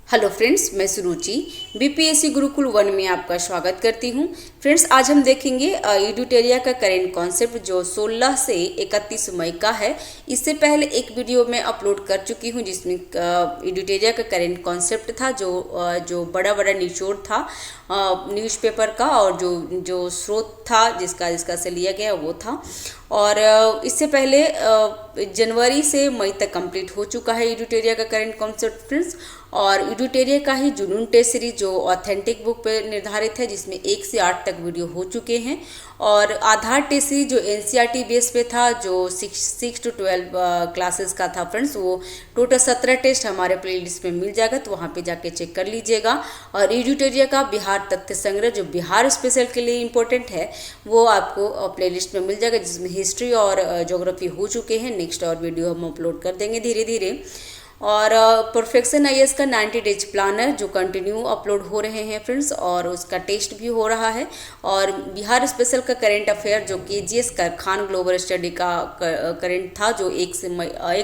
Hello friends, मैं सुरुचि BPSC Gurukul 1 में आपका स्वागत करती हूं। फ्रेंड्स, आज हम देखेंगे एडुटेरिया का करेंट कॉन्सेप्ट जो 16 से 31 मई का है। इससे पहले एक वीडियो मैं अपलोड कर चुकी हूं जिसमें एडुटेरिया का करेंट कॉन्सेप्ट था, जो बड़ा बड़ा निचोड़ था न्यूज़पेपर का, और जो स्रोत था जिसका से लिया गया वो था। और इससे पहले जनवरी से मई तक कंप्लीट हो चुका है एडुटेरिया का करेंट कॉन्सेप्ट फ्रेंड्स। और एडुटेरिया का ही जुनून टेस्ट सीरीज जो ऑथेंटिक बुक पे निर्धारित है, जिसमें 1 से 8 तक वीडियो हो चुके हैं। और आधार टेस्ट सीरीज जो एनसीईआरटी बेस पे था, जो 6 to 12 क्लासेस का था फ्रेंड्स, वो टोटल 17 टेस्ट हमारे प्लेलिस्ट में मिल जाएगा, तो वहाँ पे जाके चेक कर लीजिएगा। और एडुटेरिया का बिहार तथ्य संग्रह जो बिहार स्पेशल के लिए इम्पोर्टेंट है, वो आपको प्लेलिस्ट में मिल जाएगा, जिसमें हिस्ट्री और ज्योग्राफी हो चुके हैं। नेक्स्ट और वीडियो हम अपलोड कर देंगे धीरे धीरे। और परफेक्शन आईएएस का 90 डेज प्लानर जो कंटिन्यू अपलोड हो रहे हैं फ्रेंड्स, और उसका टेस्ट भी हो रहा है। और बिहार स्पेशल का करेंट अफेयर जो केजीएस खान ग्लोबल स्टडी का करेंट था, जो 1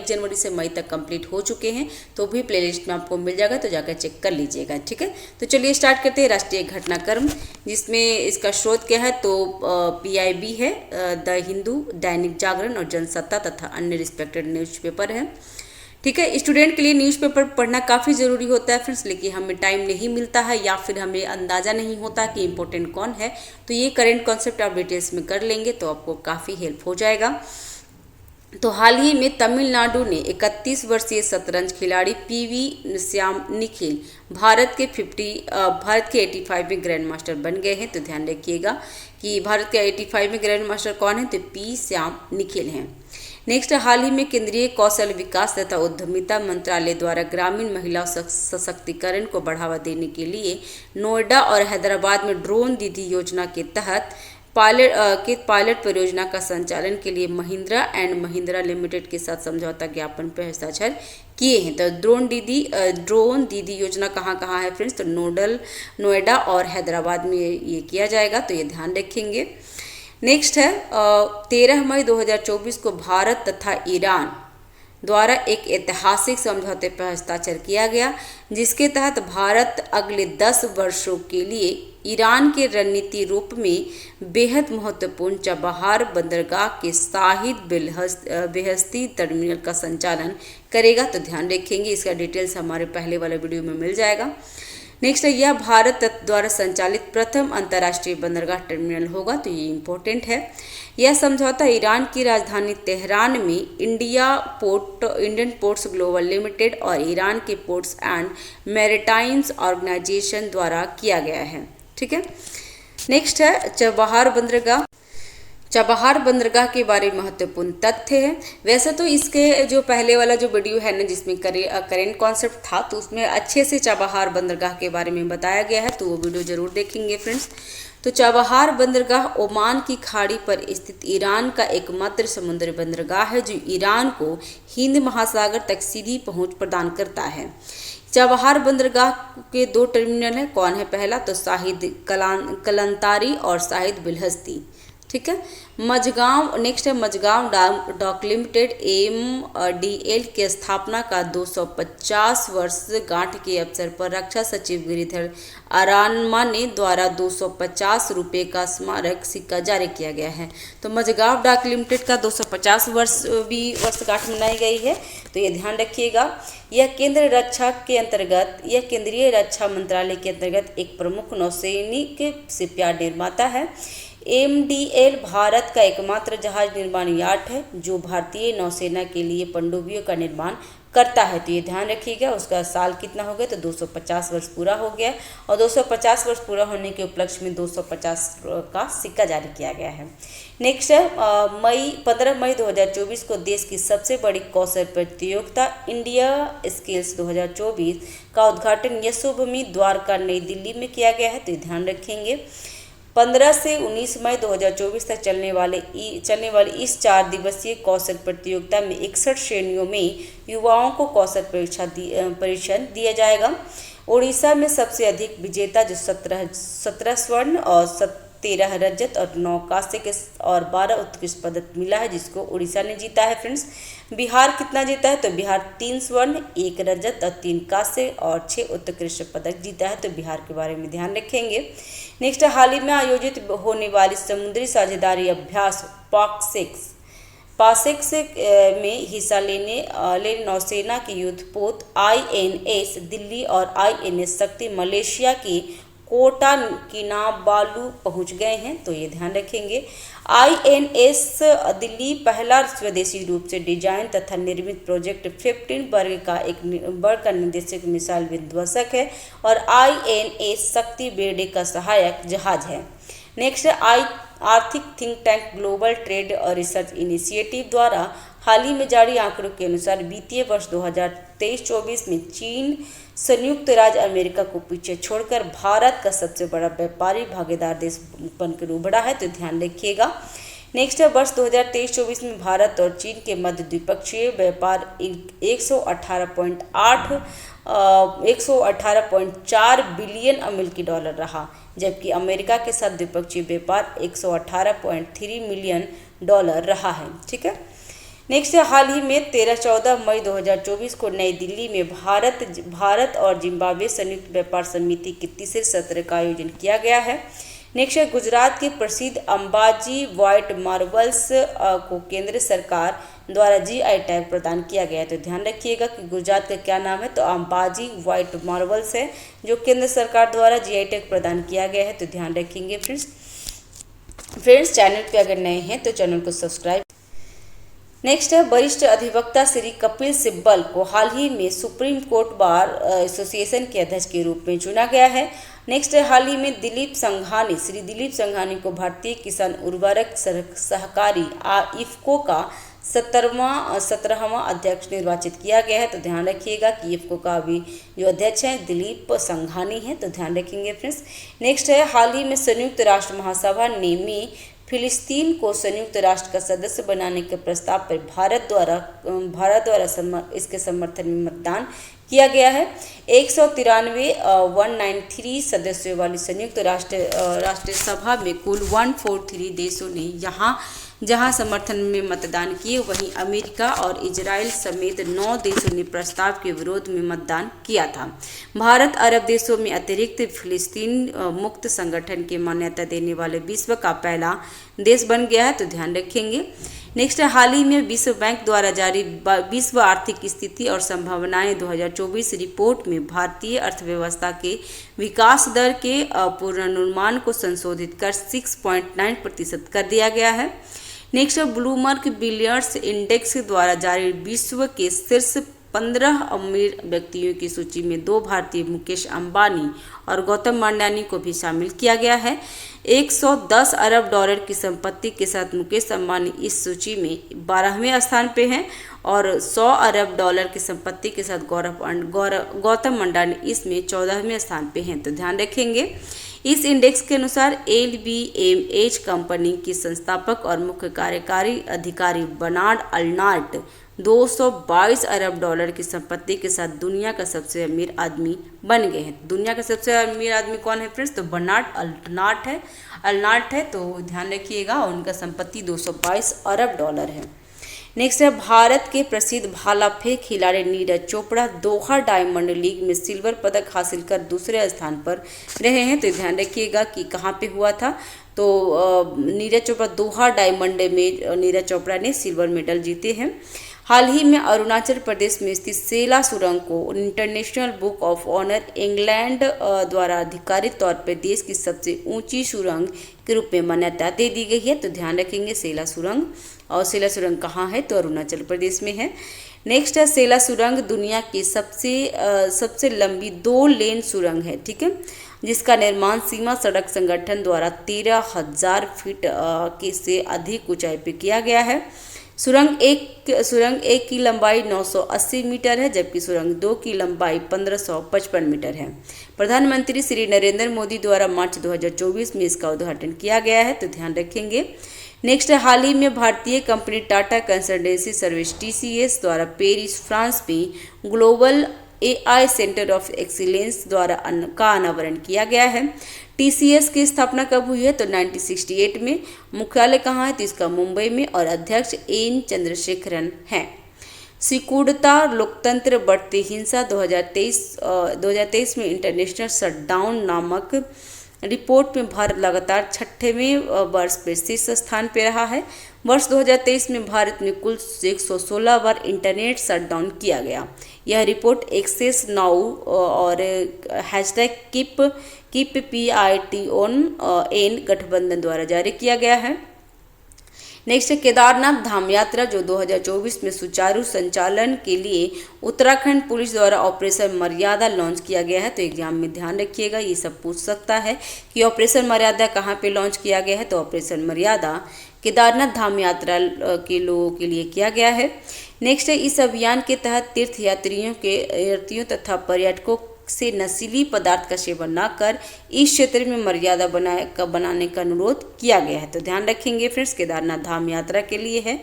जनवरी से मई तक कंप्लीट हो चुके हैं, तो भी प्लेलिस्ट में आपको मिल जाएगा, तो जाकर चेक कर लीजिएगा। ठीक है, तो चलिए स्टार्ट करते हैं राष्ट्रीय घटनाक्रम, जिसमें इसका स्रोत क्या है, तो पीआईबी है, द हिंदू, दैनिक जागरण और जनसत्ता तथा अन्य रिस्पेक्टेड न्यूज़पेपर है। ठीक है, स्टूडेंट के लिए न्यूज़पेपर पढ़ना काफ़ी ज़रूरी होता है फ्रेंड्स, लेकिन हमें टाइम नहीं मिलता है या फिर हमें अंदाज़ा नहीं होता कि इम्पोर्टेंट कौन है, तो ये करेंट कॉन्सेप्ट आप डिटेल्स में कर लेंगे तो आपको काफ़ी हेल्प हो जाएगा। तो हाल ही में तमिलनाडु ने 31 वर्षीय शतरंज खिलाड़ी पीवी श्याम निखिल भारत के 85 में ग्रैंड मास्टर बन गए हैं। तो ध्यान रखिएगा कि भारत के 85 में ग्रैंड मास्टर कौन है, तो पी श्याम निखिल हैं। नेक्स्ट, हाल ही में केंद्रीय कौशल विकास तथा उद्यमिता मंत्रालय द्वारा ग्रामीण महिला सशक्तिकरण को बढ़ावा देने के लिए नोएडा और हैदराबाद में ड्रोन दीदी योजना के तहत पायलट परियोजना का संचालन के लिए महिंद्रा एंड महिंद्रा लिमिटेड के साथ समझौता ज्ञापन पर हस्ताक्षर किए हैं। तो ड्रोन दीदी योजना कहाँ कहाँ है फ्रेंड्स, तो नोएडा और हैदराबाद में ये किया जाएगा, तो ये ध्यान रखेंगे। नेक्स्ट है 13 मई 2024 को भारत तथा ईरान द्वारा एक ऐतिहासिक समझौते पर हस्ताक्षर किया गया, जिसके तहत भारत अगले 10 वर्षों के लिए ईरान के रणनीति रूप में बेहद महत्वपूर्ण चाबहार बंदरगाह के शाहिद बेहस्ती टर्मिनल का संचालन करेगा। तो ध्यान रखेंगे, इसका डिटेल्स हमारे पहले वाले वीडियो में मिल जाएगा। नेक्स्ट है, यह भारत द्वारा संचालित प्रथम अंतर्राष्ट्रीय बंदरगाह टर्मिनल होगा, तो ये इम्पोर्टेंट है। यह समझौता ईरान की राजधानी तेहरान में इंडियन पोर्ट्स ग्लोबल लिमिटेड और ईरान के पोर्ट्स एंड मैरिटाइम्स ऑर्गेनाइजेशन द्वारा किया गया है। ठीक है, नेक्स्ट है चाबहार बंदरगाह के बारे में महत्वपूर्ण तथ्य है। वैसे तो इसके जो पहले वाला जो वीडियो है ना, जिसमें करेंट कॉन्सेप्ट था, तो उसमें अच्छे से चाबहार बंदरगाह के बारे में बताया गया है, तो वो वीडियो जरूर देखेंगे फ्रेंड्स। तो चाबहार बंदरगाह ओमान की खाड़ी पर स्थित ईरान का एकमात्र समुद्री बंदरगाह है, जो ईरान को हिंद महासागर तक सीधी पहुंच प्रदान करता है। चाबहार बंदरगाह के 2 टर्मिनल हैं, कौन है पहला, तो शाहिद कलंतारी और शाहिद बिलहस्ती। ठीक है, मझगांव, नेक्स्ट है मझगांव डॉक लिमिटेड MDL की स्थापना का 250 वर्ष गांठ के अवसर पर रक्षा सचिव गिरिधर अरानमा ने द्वारा 250 रुपये का स्मारक सिक्का जारी किया गया है। तो मझगांव डॉक लिमिटेड का 250 वर्षगांठ मनाई गई है, तो ये ध्यान रखिएगा। यह केंद्रीय रक्षा मंत्रालय के अंतर्गत एक प्रमुख नौसैनिक शिपयार्ड निर्माता है। MDL भारत का एकमात्र जहाज निर्माण यार्ड है जो भारतीय नौसेना के लिए पनडुब्बियों का निर्माण करता है, तो ये ध्यान रखिएगा। उसका साल कितना हो गया, तो 250 वर्ष पूरा हो गया, और 250 वर्ष पूरा होने के उपलक्ष्य में 250 का सिक्का जारी किया गया है। नेक्स्ट है 15 मई 2024 को देश की सबसे बड़ी कौशल प्रतियोगिता इंडिया स्किल्स 2024 का उद्घाटन यशोभूमि द्वारका नई दिल्ली में किया गया है, तो ये ध्यान रखेंगे। 15 से 19 मई 2024 तक चलने वाली इस 4 दिवसीय कौशल प्रतियोगिता में 61 श्रेणियों में युवाओं को कौशल परीक्षण दिया जाएगा। ओडिशा में सबसे अधिक विजेता जो 17 स्वर्ण और 13 रजत और 9 कांस्य के और 12 उत्कृष्ट पदक मिला है, जिसको उड़ीसा ने जीता है। फ्रेंड्स, बिहार कितना जीता है? तो बिहार 3 स्वर्ण, 1 रजत और 3 कांस्य और 6 उत्कृष्ट पदक जीता है। तो बिहार के बारे में ध्यान रखेंगे। नेक्स्ट, हाल ही में आयोजित होने वाली समुद्री साझेदारी अभ्यास पासेक्स में हिस्सा लेने नौसेना के युद्धपोत INS दिल्ली और INS शक्ति मलेशिया की कोटा किनाबालू पहुंच गए हैं। तो ये ध्यान रखेंगे। INS दिल्ली पहला स्वदेशी रूप से डिजाइन तथा निर्मित प्रोजेक्ट 15 वर्ग का निर्देशक मिसाइल विध्वंसक है और INS शक्ति बेड़े का सहायक जहाज है। नेक्स्ट, आर्थिक थिंक टैंक ग्लोबल ट्रेड और रिसर्च इनिशिएटिव द्वारा हाल ही में जारी आंकड़ों के अनुसार वित्तीय वर्ष 2023-24 में चीन संयुक्त राज्य अमेरिका को पीछे छोड़कर भारत का सबसे बड़ा व्यापारी भागीदार देश बनकर उभरा है। तो ध्यान रखिएगा। नेक्स्ट है, वर्ष 2023-24 में भारत और चीन के मध्य द्विपक्षीय व्यापार 118.4 बिलियन अमेरिकी डॉलर रहा, जबकि अमेरिका के साथ द्विपक्षीय व्यापार 118.3 मिलियन डॉलर रहा है। ठीक है। नेक्स्ट है, हाल ही में 13-14 मई 2024 को नई दिल्ली में भारत और जिम्बाब्वे संयुक्त व्यापार समिति के तीसरे सत्र का आयोजन किया गया है। नेक्स्ट है, गुजरात के प्रसिद्ध अंबाजी व्हाइट मार्बल्स को केंद्र सरकार द्वारा GI टैग प्रदान किया गया है। तो ध्यान रखिएगा कि गुजरात का क्या नाम है? तो अंबाजी व्हाइट मार्बल्स है, जो केंद्र सरकार द्वारा GI टैग प्रदान किया गया है। तो ध्यान रखेंगे। फ्रेंड्स, चैनल पे अगर नए हैं तो चैनल को सब्सक्राइब। नेक्स्ट है, वरिष्ठ अधिवक्ता श्री कपिल सिब्बल को हाल ही में सुप्रीम कोर्ट बार एसोसिएशन के अध्यक्ष के रूप में चुना गया है। नेक्स्ट है, हाल ही में श्री दिलीप संघानी को भारतीय किसान उर्वरक सहकारी इफ्को का 17वां अध्यक्ष निर्वाचित किया गया है। तो ध्यान रखिएगा कि इफ्को का अभी जो अध्यक्ष हैं दिलीप संघानी हैं। तो ध्यान रखेंगे। फ्रेंड्स, नेक्स्ट है, हाल ही में संयुक्त राष्ट्र महासभा ने फिलिस्तीन को संयुक्त राष्ट्र का सदस्य बनाने के प्रस्ताव पर भारत द्वारा इसके समर्थन में मतदान किया गया है। 193 सदस्यों वाली संयुक्त राष्ट्र सभा में कुल 143 देशों ने जहां समर्थन में मतदान किए, वहीं अमेरिका और इजराइल समेत 9 देशों ने प्रस्ताव के विरोध में मतदान किया था। भारत अरब देशों में अतिरिक्त फिलिस्तीन मुक्त संगठन की मान्यता देने वाले विश्व का पहला देश बन गया है। तो ध्यान रखेंगे। नेक्स्ट, हाल ही में विश्व बैंक द्वारा जारी विश्व आर्थिक स्थिति और संभावनाएं 2024 रिपोर्ट में भारतीय अर्थव्यवस्था के विकास दर के पूर्वानुमान को संशोधित कर 6.9% कर दिया गया है। नेक्स्ट, ब्लूमबर्ग बिलियर्ड्स इंडेक्स द्वारा जारी विश्व के शीर्ष 15 अमीर व्यक्तियों की सूची में 2 भारतीय मुकेश अंबानी और गौतम अडानी को भी शामिल किया गया है। 110 अरब डॉलर की संपत्ति के साथ मुकेश अंबानी इस सूची में 12वें स्थान पे हैं और 100 अरब डॉलर की संपत्ति के साथ गौतम अडानी इसमें 14वें स्थान पे हैं। तो ध्यान रखेंगे। इस इंडेक्स के अनुसार LVMH कंपनी की संस्थापक और मुख्य कार्यकारी अधिकारी बर्नार्ड अर्नॉल्ट 222 अरब डॉलर की संपत्ति के साथ दुनिया का सबसे अमीर आदमी बन गए हैं। दुनिया का सबसे अमीर आदमी कौन है फ्रेंड्स? तो बर्नार्ड अर्नॉल्ट है। तो ध्यान रखिएगा, उनका संपत्ति 222 अरब डॉलर है। नेक्स्ट है, भारत के प्रसिद्ध भाला फेंक खिलाड़ी नीरज चोपड़ा दोहा डायमंड लीग में सिल्वर पदक हासिल कर दूसरे स्थान पर रहे हैं। तो ध्यान रखिएगा कि कहाँ पे हुआ था। तो नीरज चोपड़ा दोहा डायमंड में नीरज चोपड़ा ने सिल्वर मेडल जीते हैं। हाल ही में अरुणाचल प्रदेश में स्थित सेला सुरंग को International Book of Honour England द्वारा आधिकारिक तौर पर देश की सबसे ऊंची सुरंग के रूप में मान्यता दे दी गई है। तो ध्यान रखेंगे सेला सुरंग। और सेला सुरंग कहाँ है? तो अरुणाचल प्रदेश में है। नेक्स्ट है, सेला सुरंग दुनिया की सबसे लंबी 2 लेन सुरंग है। ठीक है, जिसका निर्माण सीमा सड़क संगठन द्वारा 13,000 फीट से अधिक ऊंचाई पर किया गया है। सुरंग एक की लंबाई 980 मीटर है, जबकि सुरंग 2 की लंबाई 1555 मीटर है। प्रधानमंत्री श्री नरेंद्र मोदी द्वारा मार्च 2024 में इसका उद्घाटन किया गया है। तो ध्यान रखेंगे। नेक्स्ट, हाल ही में भारतीय company Tata consultancy service TCS द्वारा पेरिस फ्रांस में global AI centre of excellence द्वारा का अनावरण किया गया है। TCS की स्थापना कब हुई है? तो 1968 में। मुख्यालय कहाँ है? तो इसका मुंबई में और अध्यक्ष एन चंद्रशेखरन हैं। सिकुड़ता लोकतंत्र बढ़ती हिंसा 2023 में इंटरनेशनल शटडाउन नामक रिपोर्ट में भारत लगातार छठवें वर्ष पर शीर्ष स्थान पर रहा है। वर्ष 2023 में भारत में कुल 116 बार इंटरनेट शटडाउन किया गया। यह रिपोर्ट एक्सेस नाउ और हैशटैग कीप PITON गठबंधन द्वारा जारी किया गया है। नेक्स्ट है केदारनाथ धाम यात्रा जो 2024 में सुचारू संचालन के लिए उत्तराखंड पुलिस द्वारा ऑपरेशन मर्यादा लॉन्च किया गया है। तो एग्जाम में ध्यान रखिएगा, ये सब पूछ सकता है कि ऑपरेशन मर्यादा कहाँ पे लॉन्च किया गया है। तो ऑपरेशन मर्यादा केदारनाथ धाम यात्रा के लोगों के लिए किया गया है। नेक्स्ट है इस अभियान के तहत तीर्थ यात्रियों तथा पर्यटकों से नशीली पदार्थ का सेवन न कर इस क्षेत्र में मर्यादा बनाने का अनुरोध किया गया है। तो ध्यान रखेंगे फ्रेंड्स, केदारनाथ धाम यात्रा के लिए है।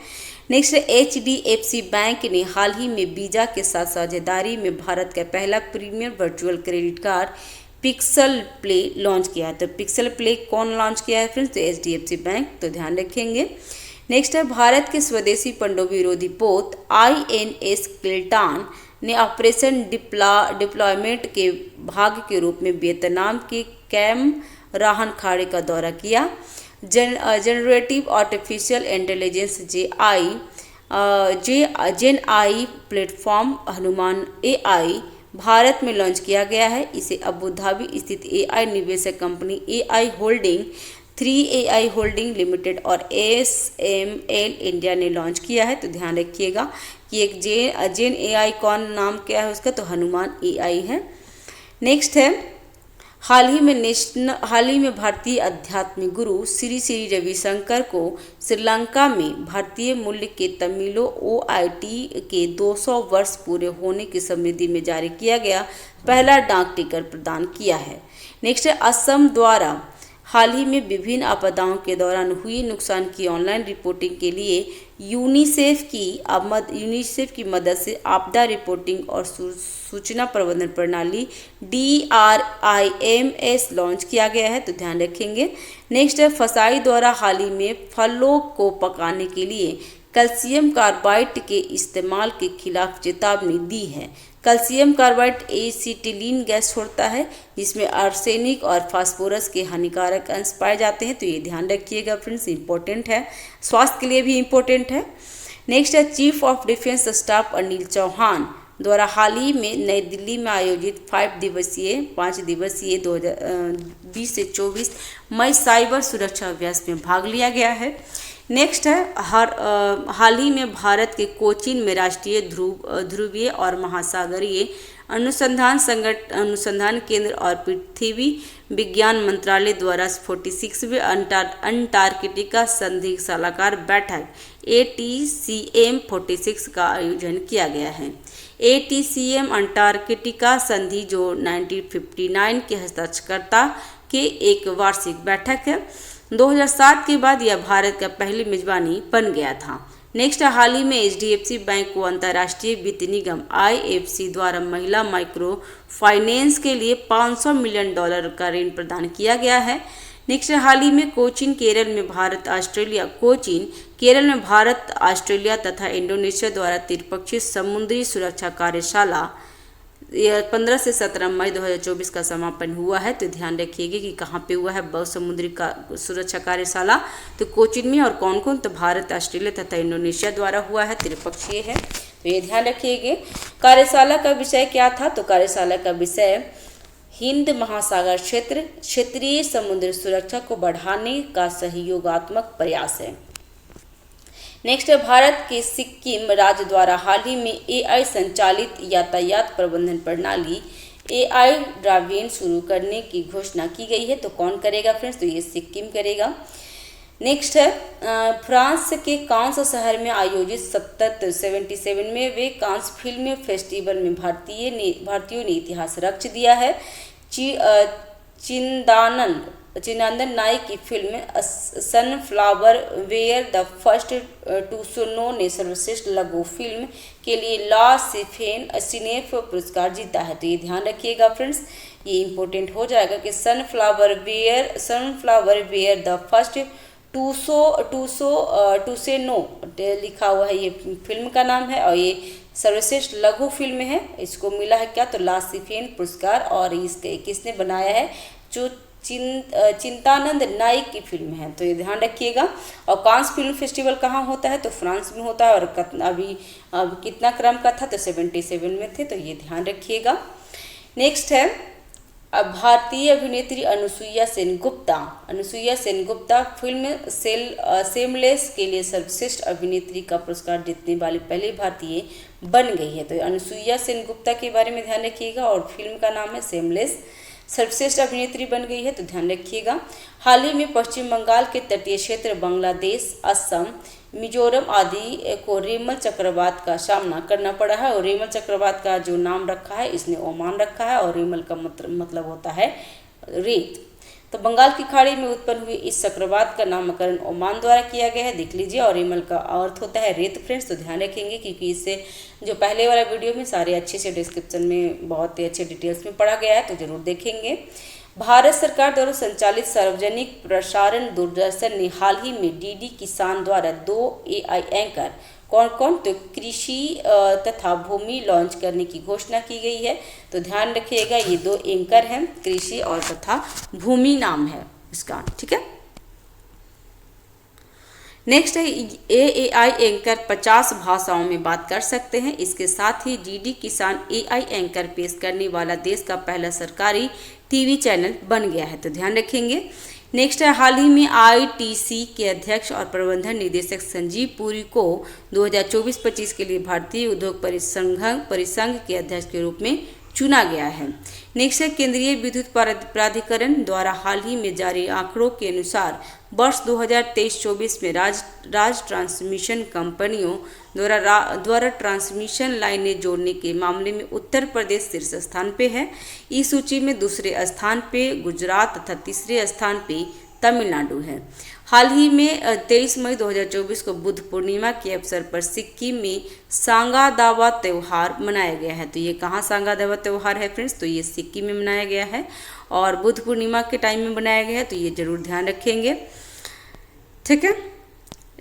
नेक्स्ट HDFC बैंक ने हाल ही में वीजा के साथ साझेदारी में भारत का पहला premium virtual credit card pixel play launch किया है। तो पिक्सल प्ले कौन लॉन्च किया है फ्रेंड्स? तो HDFC बैंक। तो ध्यान रखेंगे। नेक्स्ट है भारत के स्वदेशी पनडुब्बी विरोधी पोत INS किल्टान ने ऑपरेशन डिप्लॉयमेंट के भाग के रूप में वियतनाम के कैम राहन खाड़ी का दौरा किया। Generative artificial intelligence gen AI platform Hanuman AI Bharat में लॉन्च किया गया है। इसे अबू धाबी स्थित AI निवेशक company AI holding 3AI holding limited और SML इंडिया ने लॉन्च किया है। तो ध्यान रखिएगा कि एक जेन AI कौन नाम क्या है उसका? तो हनुमान AI है। नेक्स्ट है हाल ही में भारतीय आध्यात्मिक गुरु श्री श्री रविशंकर को श्रीलंका में भारतीय मूल्य के तमिलो OIT के 200 वर्ष पूरे होने की स्मृति में जारी किया गया पहला डाक टिकट प्रदान किया है। नेक्स्ट है असम द्वारा हाल ही में विभिन्न आपदाओं के दौरान हुई नुकसान की ऑनलाइन रिपोर्टिंग के लिए यूनिसेफ की मदद से आपदा रिपोर्टिंग और सूचना प्रबंधन प्रणाली DRIMS लॉन्च किया गया है। तो ध्यान रखेंगे। नेक्स्ट है फसाई द्वारा हाल ही में फलों को पकाने के लिए कैल्शियम कार्बाइड के इस्तेमाल के खिलाफ चेतावनी दी है। कैल्शियम कार्बाइड एसिटिलीन गैस छोड़ता है जिसमें आर्सेनिक और फास्फोरस के हानिकारक अंश पाए जाते हैं। तो ये ध्यान रखिएगा फ्रेंड्स, इंपॉर्टेंट है, स्वास्थ्य के लिए भी इम्पोर्टेंट है। नेक्स्ट है chief of defence staff Anil Chauhan द्वारा हाल ही में नई दिल्ली में आयोजित 5 दिवसीय 2020 से 24 मई साइबर सुरक्षा अभ्यास में भाग लिया गया है। नेक्स्ट है हाल ही में भारत के कोचीन में राष्ट्रीय ध्रुवीय और महासागरीय अनुसंधान केंद्र और पृथ्वी विज्ञान मंत्रालय द्वारा 46वें अंटार्कटिका संधि सलाहकार बैठक ATCM 46 का आयोजन किया गया है। ATCM अंटार्कटिका संधि जो 1959 के हस्ताक्षरकर्ता के एक वार्षिक बैठक है। 2007 के बाद यह भारत का पहली मेजबानी बन गया था। नेक्स्ट हाल ही में HDFC बैंक को अंतर्राष्ट्रीय वित्त निगम IFC द्वारा महिला माइक्रो फाइनेंस के लिए $500 मिलियन का ऋण प्रदान किया गया है। नेक्स्ट हाल ही में कोचीन केरल में भारत ऑस्ट्रेलिया तथा इंडोनेशिया द्वारा त्रिपक्षीय समुद्री सुरक्षा कार्यशाला 15 से 17 मई 2024 का समापन हुआ है। तो ध्यान रखिएगा कि कहाँ पे हुआ है बहुसमुद्री सुरक्षा कार्यशाला। तो कोचीन में और कौन कौन? तो भारत ऑस्ट्रेलिया तथा इंडोनेशिया द्वारा हुआ है, त्रिपक्षीय है। तो ये ध्यान रखिएगा। कार्यशाला का विषय क्या था? तो कार्यशाला का विषय हिंद महासागर क्षेत्रीय समुद्री सुरक्षा को बढ़ाने का सहयोगात्मक प्रयास है। नेक्स्ट है भारत के सिक्किम राज्य द्वारा हाल ही में AI संचालित यातायात प्रबंधन प्रणाली AI ड्राइविंग शुरू करने की घोषणा की गई है। तो कौन करेगा फ्रेंड्स? तो ये सिक्किम करेगा। नेक्स्ट है फ्रांस के कांस शहर में आयोजित 77वें कांस फिल्म फेस्टिवल में भारतीयों ने इतिहास रच दिया है। चिदानंद नाइक की film sunflower were the first to सोनो ने सर्वश्रेष्ठ लघु फिल्म के लिए ला सिनेफ पुरस्कार जीता है। तो ये ध्यान रखिएगा फ्रेंड्स, ये इंपॉर्टेंट हो जाएगा कि sunflower were the first two से नो लिखा हुआ है, ये फिल्म का नाम है और ये सर्वश्रेष्ठ लघु फिल्म है। इसको मिला है क्या, तो ला सिनेफ पुरस्कार, और इसके किसने बनाया है, जो चिदानंद नाइक की फिल्म है। तो ये ध्यान रखिएगा। और कांस फिल्म फेस्टिवल कहाँ होता है, तो फ्रांस में होता है, और अभी कितना क्रम का था, तो 77 में थे, तो ये ध्यान रखिएगा। नेक्स्ट है भारतीय अभिनेत्री अनुसुईया सेन गुप्ता फिल्म सेमलेस के लिए सर्वश्रेष्ठ अभिनेत्री का पुरस्कार जीतने वाली पहली भारतीय बन गई है। तो अनुसुईया सेन गुप्ता के बारे में ध्यान रखिएगा, और फिल्म का नाम है सेमलेस, सर्वश्रेष्ठ अभिनेत्री बन गई है, तो ध्यान रखिएगा। हाल ही में पश्चिम बंगाल के तटीय क्षेत्र बांग्लादेश, असम, मिजोरम आदि को रेमल चक्रवात का सामना करना पड़ा है, और रेमल चक्रवात का जो नाम रखा है इसने ओमान रखा है, और रेमल का मतलब होता है रेत। तो बंगाल की खाड़ी में उत्पन्न हुए इस चक्रवात का नामकरण ओमान द्वारा किया गया है, देख लीजिए, और रेमल का अर्थ होता है रेत फ्रेंड्स। तो ध्यान रखेंगे, क्योंकि इससे जो पहले वाला वीडियो में सारे अच्छे से डिस्क्रिप्शन में बहुत ही अच्छे डिटेल्स में पढ़ा गया है, तो जरूर देखेंगे। भारत सरकार द्वारा संचालित सार्वजनिक प्रसारण दूरदर्शन ने हाल ही में डीडी किसान द्वारा 2 AI एंकर कौन, तो कृषि तथा भूमि लॉन्च करने की घोषणा की गई है। तो ध्यान रखिएगा, ये 2 एंकर हैं, कृषि और तथा भूमि नाम है इसका, ठीक है। नेक्स्ट है AI एंकर 50 भाषाओं में बात कर सकते हैं। इसके साथ ही डीडी किसान AI एंकर पेश करने वाला देश का पहला सरकारी टीवी चैनल बन गया है, तो ध्यान रखेंगे। नेक्स्ट है हाल ही में ITC के अध्यक्ष और प्रबंधन निदेशक संजीव पुरी को 2024-25 के लिए भारतीय उद्योग परिसंघ के अध्यक्ष के रूप में चुना गया है। नेक्स्ट है केंद्रीय विद्युत प्राधिकरण द्वारा हाल ही में जारी आंकड़ों के अनुसार वर्ष 2023-24 में राज्य ट्रांसमिशन कंपनियों द्वारा ट्रांसमिशन लाइनें जोड़ने के मामले में उत्तर प्रदेश शीर्ष स्थान पे है। इस सूची में दूसरे स्थान पे गुजरात तथा तीसरे स्थान पे तमिलनाडु है। हाल ही में 23 मई 2024 को बुद्ध पूर्णिमा के अवसर पर सिक्किम में सांगा दावा त्यौहार मनाया गया है। तो ये कहाँ सांगा दावा त्यौहार है फ्रेंड्स, तो ये सिक्किम में मनाया गया है, और बुद्ध पूर्णिमा के टाइम में बनाया गया है, तो ये जरूर ध्यान रखेंगे, ठीक है।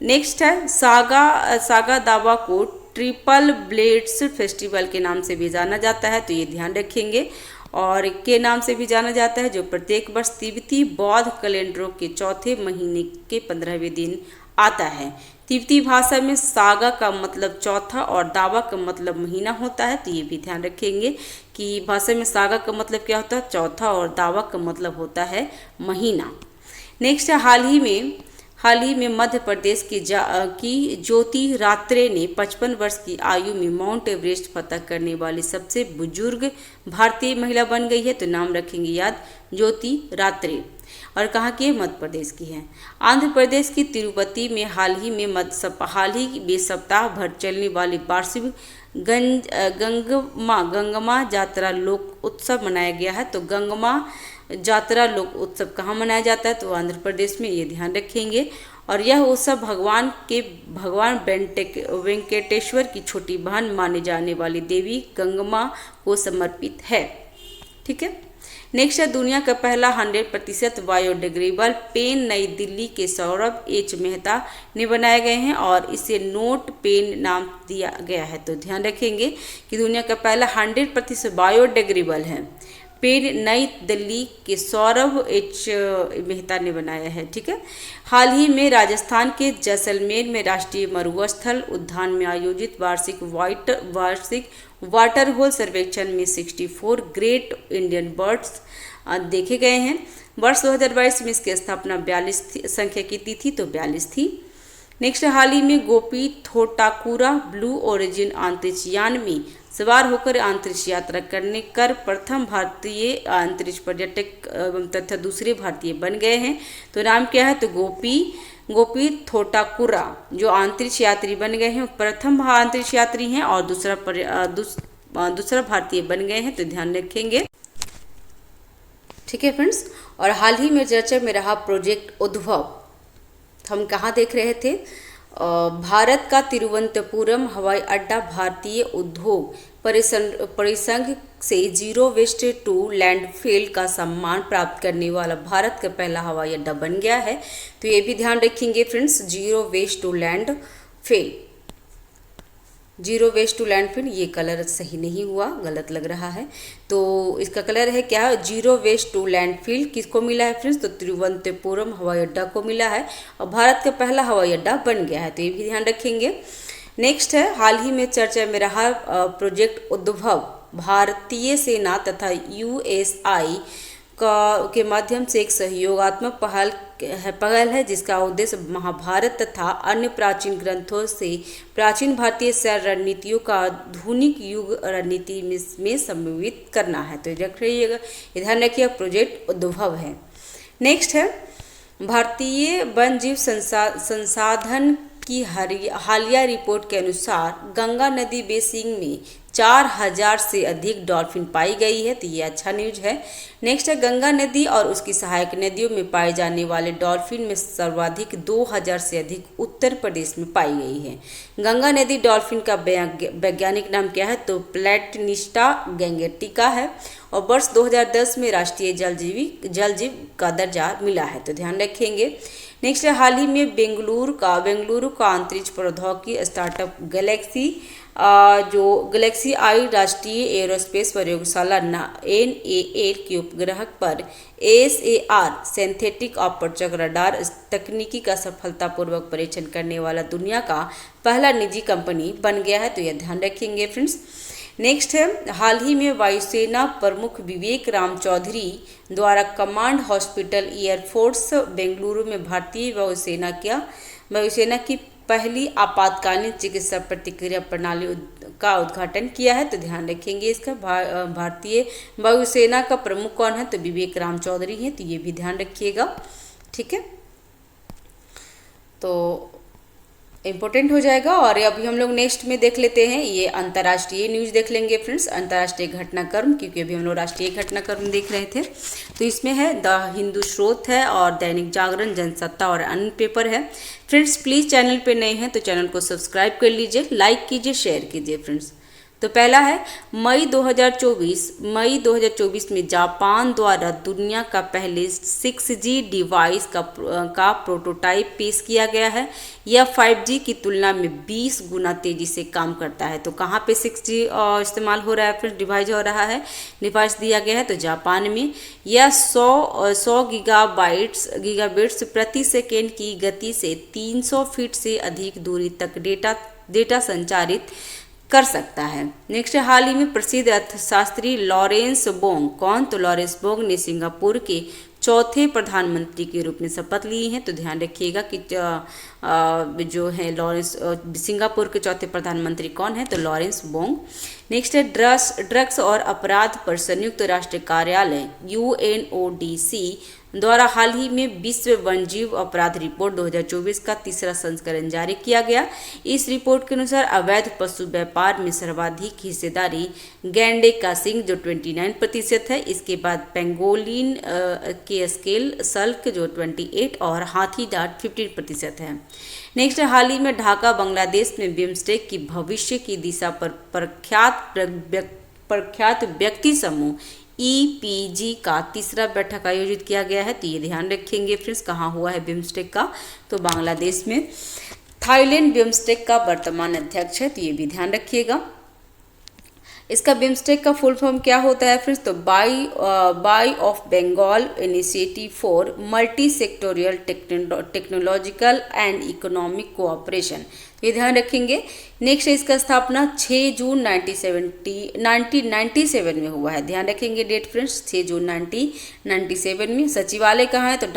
नेक्स्ट है सागा दावा को ट्रिपल ब्लेड्स फेस्टिवल के नाम से भी जाना जाता है, तो ये ध्यान रखेंगे, और के नाम से भी जाना जाता है, जो प्रत्येक वर्ष तिब्बती बौद्ध कैलेंडरों के चौथे महीने के 15वें दिन आता है। तिब्बती भाषा में सागा का मतलब चौथा और दावा का मतलब महीना होता है, तो ये भी ध्यान रखेंगे कि भाषा में सागा का मतलब क्या होता है, चौथा, और दावा का मतलब होता है महीना। नेक्स्ट है हाल ही में मध्य प्रदेश की ज्योति रात्रे ने 55 वर्ष की आयु में माउंट एवरेस्ट फतह करने वाली सबसे बुजुर्ग भारतीय महिला बन गई है, तो नाम रखेंगे याद, ज्योति रात्रे, और कहाँ की है, मध्य प्रदेश की है। आंध्र प्रदेश की तिरुपति में हाल ही में सप्ताह भर चलने वाली वार्षिक गंगमा जात्रा लोक उत्सव मनाया गया है। तो गंगमा जात्रा लोक उत्सव कहाँ मनाया जाता है, तो आंध्र प्रदेश में, ये ध्यान रखेंगे। और यह उत्सव भगवान वेंकटेश्वर की छोटी बहन माने जाने वाली देवी गंगमा को समर्पित है, ठीक है। नेक्स्ट है दुनिया का पहला 100% बायोडिग्रेडेबल पेन नई दिल्ली के सौरभ एच मेहता ने बनाए गए हैं, और इसे नोट पेन नाम दिया गया है। तो ध्यान रखेंगे कि दुनिया का पहला 100% बायोडिग्रेडेबल है पेन नई दिल्ली के सौरभ एच मेहता ने बनाया है, ठीक है। हाल ही में राजस्थान के जैसलमेर में राष्ट्रीय मरुस्थल उद्यान में आयोजित वार्षिक वाटर होल सर्वेक्षण में 64 ग्रेट इंडियन बर्ड्स देखे गए हैं। वर्ष 2022 में इसकी स्थापना 42 संख्या की तिथि, तो 42 थी। नेक्स्ट हाल ही में गोपी थोटाकुरा ब्लू ओरिजिन अंतरिक्ष यान में सवार होकर अंतरिक्ष यात्रा करने प्रथम भारतीय अंतरिक्ष पर्यटक तथा दूसरे भारतीय बन गए हैं। तो नाम क्या है, तो गोपी थोटाकुरा जो अंतरिक्ष यात्री बन गए हैं, प्रथम अंतरिक्ष यात्री हैं, और दूसरा भारतीय बन गए हैं, तो ध्यान रखेंगे, ठीक है फ्रेंड्स। और हाल ही में चर्चा में रहा प्रोजेक्ट उद्भव, हम कहाँ देख रहे थे, भारत का तिरुवनंतपुरम हवाई अड्डा भारतीय उद्योग परिसंघ से जीरो वेस्ट टू लैंडफिल का सम्मान प्राप्त करने वाला भारत का पहला हवाई अड्डा बन गया है। तो ये भी ध्यान रखेंगे friends, zero waste to landfill, zero waste to landfill, ये कलर सही नहीं हुआ, गलत लग रहा है। तो इसका कलर है क्या, जीरो वेस्ट टू लैंडफिल किसको मिला है फ्रेंड्स, तो तिरुवनंतपुरम हवाई अड्डा को मिला है और भारत का पहला हवाई अड्डा बन गया है। तो ये भी ध्यान रखेंगे। नेक्स्ट है, हाल ही में चर्चा में रहा प्रोजेक्ट उद्भव भारतीय सेना तथा यूएसआई के माध्यम से एक सहयोगात्मक पहल है जिसका उद्देश्य महाभारत तथा अन्य प्राचीन ग्रंथों से प्राचीन भारतीय सैन्य रणनीतियों का आधुनिक युग रणनीति में समन्वित करना है। तो रख रहिएगा, ध्यान रखिए, प्रोजेक्ट उद्भव है। नेक्स्ट है, भारतीय वन जीव संसाधन की हालिया रिपोर्ट के अनुसार गंगा नदी बेसिन में 4000 से अधिक डॉल्फिन पाई गई है। तो ये अच्छा न्यूज है। नेक्स्ट है, गंगा नदी और उसकी सहायक नदियों में पाए जाने वाले डॉल्फिन में सर्वाधिक 2000 से अधिक उत्तर प्रदेश में पाई गई है। गंगा नदी डॉल्फिन का वैज्ञानिक नाम क्या है, तो प्लेटनिस्टा गैंगेटिका है और वर्ष 2010 में राष्ट्रीय जल जीव का दर्जा मिला है। तो ध्यान रखेंगे। नेक्स्ट है, हाल ही में बेंगलुरु का अंतरिक्ष प्रौद्योगिकी स्टार्टअप जो गैलेक्सी आई राष्ट्रीय एरोस्पेस प्रयोगशाला NAL के उपग्रह पर SAR सिंथेटिक अपर्चर रडार तकनीकी का सफलतापूर्वक परीक्षण करने वाला दुनिया का पहला निजी कंपनी बन गया है। तो यह ध्यान रखेंगे फ्रेंड्स। नेक्स्ट है, हाल ही में वायुसेना प्रमुख विवेक राम चौधरी द्वारा कमांड हॉस्पिटल एयरफोर्स बेंगलुरु में भारतीय वायुसेना की पहली आपातकालीन चिकित्सा प्रतिक्रिया प्रणाली का उद्घाटन किया है। तो ध्यान रखेंगे इसका, भारतीय वायुसेना का प्रमुख कौन है, तो विवेक राम चौधरी हैं। तो ये भी ध्यान रखिएगा, ठीक है, तो इम्पोर्टेंट हो जाएगा। और अभी हम लोग नेक्स्ट में देख लेते हैं, ये अंतर्राष्ट्रीय न्यूज़ देख लेंगे फ्रेंड्स, अंतर्राष्ट्रीय घटनाक्रम, क्योंकि अभी हम लोग राष्ट्रीय घटनाक्रम देख रहे थे। तो इसमें है द हिंदू स्रोत है और दैनिक जागरण, जनसत्ता और अन्य पेपर है। फ्रेंड्स प्लीज़ चैनल पे नए हैं तो चैनल को सब्सक्राइब कर लीजिए, लाइक कीजिए, शेयर कीजिए फ्रेंड्स। तो पहला है, मई 2024 में जापान द्वारा दुनिया का पहले 6G डिवाइस का प्रोटोटाइप पेश किया गया है। यह 5G की तुलना में 20 गुना तेज़ी से काम करता है। तो कहाँ पे 6G इस्तेमाल हो रहा है फिर, डिवाइस दिया गया है, तो जापान में। यह 100 गीगाबिट्स प्रति सेकेंड की गति से 300 फीट से अधिक दूरी तक डेटा संचारित कर सकता है। नेक्स्ट, हाल ही में प्रसिद्ध अर्थशास्त्री लॉरेंस बोंग, कौन, तो लॉरेंस बोंग ने सिंगापुर के चौथे प्रधानमंत्री के रूप में शपथ ली हैं। तो ध्यान रखिएगा कि जो है सिंगापुर के चौथे प्रधानमंत्री कौन है, तो लॉरेंस बोंग। नेक्स्ट है, ड्रग्स और अपराध पर संयुक्त राष्ट्र कार्यालय UNODC द्वारा हाल ही में विश्व वन्यजीव अपराध रिपोर्ट 2024 का तीसरा संस्करण जारी किया गया। इस रिपोर्ट के अनुसार अवैध पशु व्यापार में सर्वाधिक हिस्सेदारी गैंडे का सिंह जो 29% है, इसके बाद पेंगोलिन के स्केल सल्क जो 28 और हाथी दांत 15% है। नेक्स्ट, हाल ही में ढाका बांग्लादेश में बिम्स्टेक की भविष्य की दिशा पर प्रख्यात व्यक्ति समूह EPG का तीसरा बैठक आयोजित किया गया है। तो ये ध्यान रखेंगे फ्रेंड्स, कहाँ हुआ है बिम्स्टेक का, तो बांग्लादेश में। थाईलैंड बिम्स्टेक का वर्तमान अध्यक्ष है, तो ये भी ध्यान रखिएगा। इसका बिम्स्टेक का फुल फॉर्म क्या होता है फ्रेंड्स, तो bay of Bengal initiative for multi sectoral technological and economic cooperation, ये ध्यान रखेंगे। नेक्स्ट, इसका स्थापना 6 जून 1997 में हुआ है। ध्यान रखेंगे डेट फ्रेंड्स, 6 जून 1997 में। सचिवालय कहाँ है, तो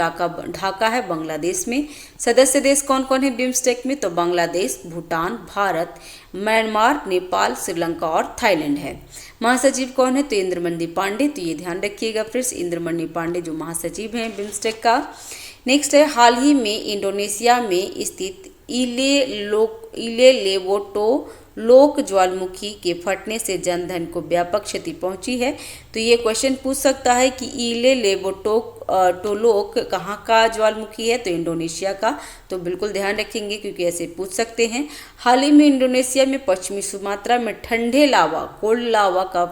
ढाका है बांग्लादेश में। सदस्य देश कौन कौन है बिम्स्टेक में, तो बांग्लादेश, भूटान, भारत, म्यांमार, नेपाल, श्रीलंका और थाईलैंड है। महासचिव कौन है, तो इंद्रमणि पांडे। तो ये ध्यान रखिएगा फ्रेंड्स, इंद्रमणि पांडे जो महासचिव हैं बिम्स्टेक का। नेक्स्ट है, हाल ही में इंडोनेशिया में स्थित इले लेवोटो लोक ज्वालामुखी के फटने से जनधन को व्यापक क्षति पहुंची है। तो ये क्वेश्चन पूछ सकता है कि ईले लेबोटोक टोलोक कहाँ का ज्वालामुखी है, तो इंडोनेशिया का। तो बिल्कुल ध्यान रखेंगे क्योंकि ऐसे पूछ सकते हैं। हाल ही में इंडोनेशिया में पश्चिमी सुमात्रा में ठंडे लावा कोल्ड लावा का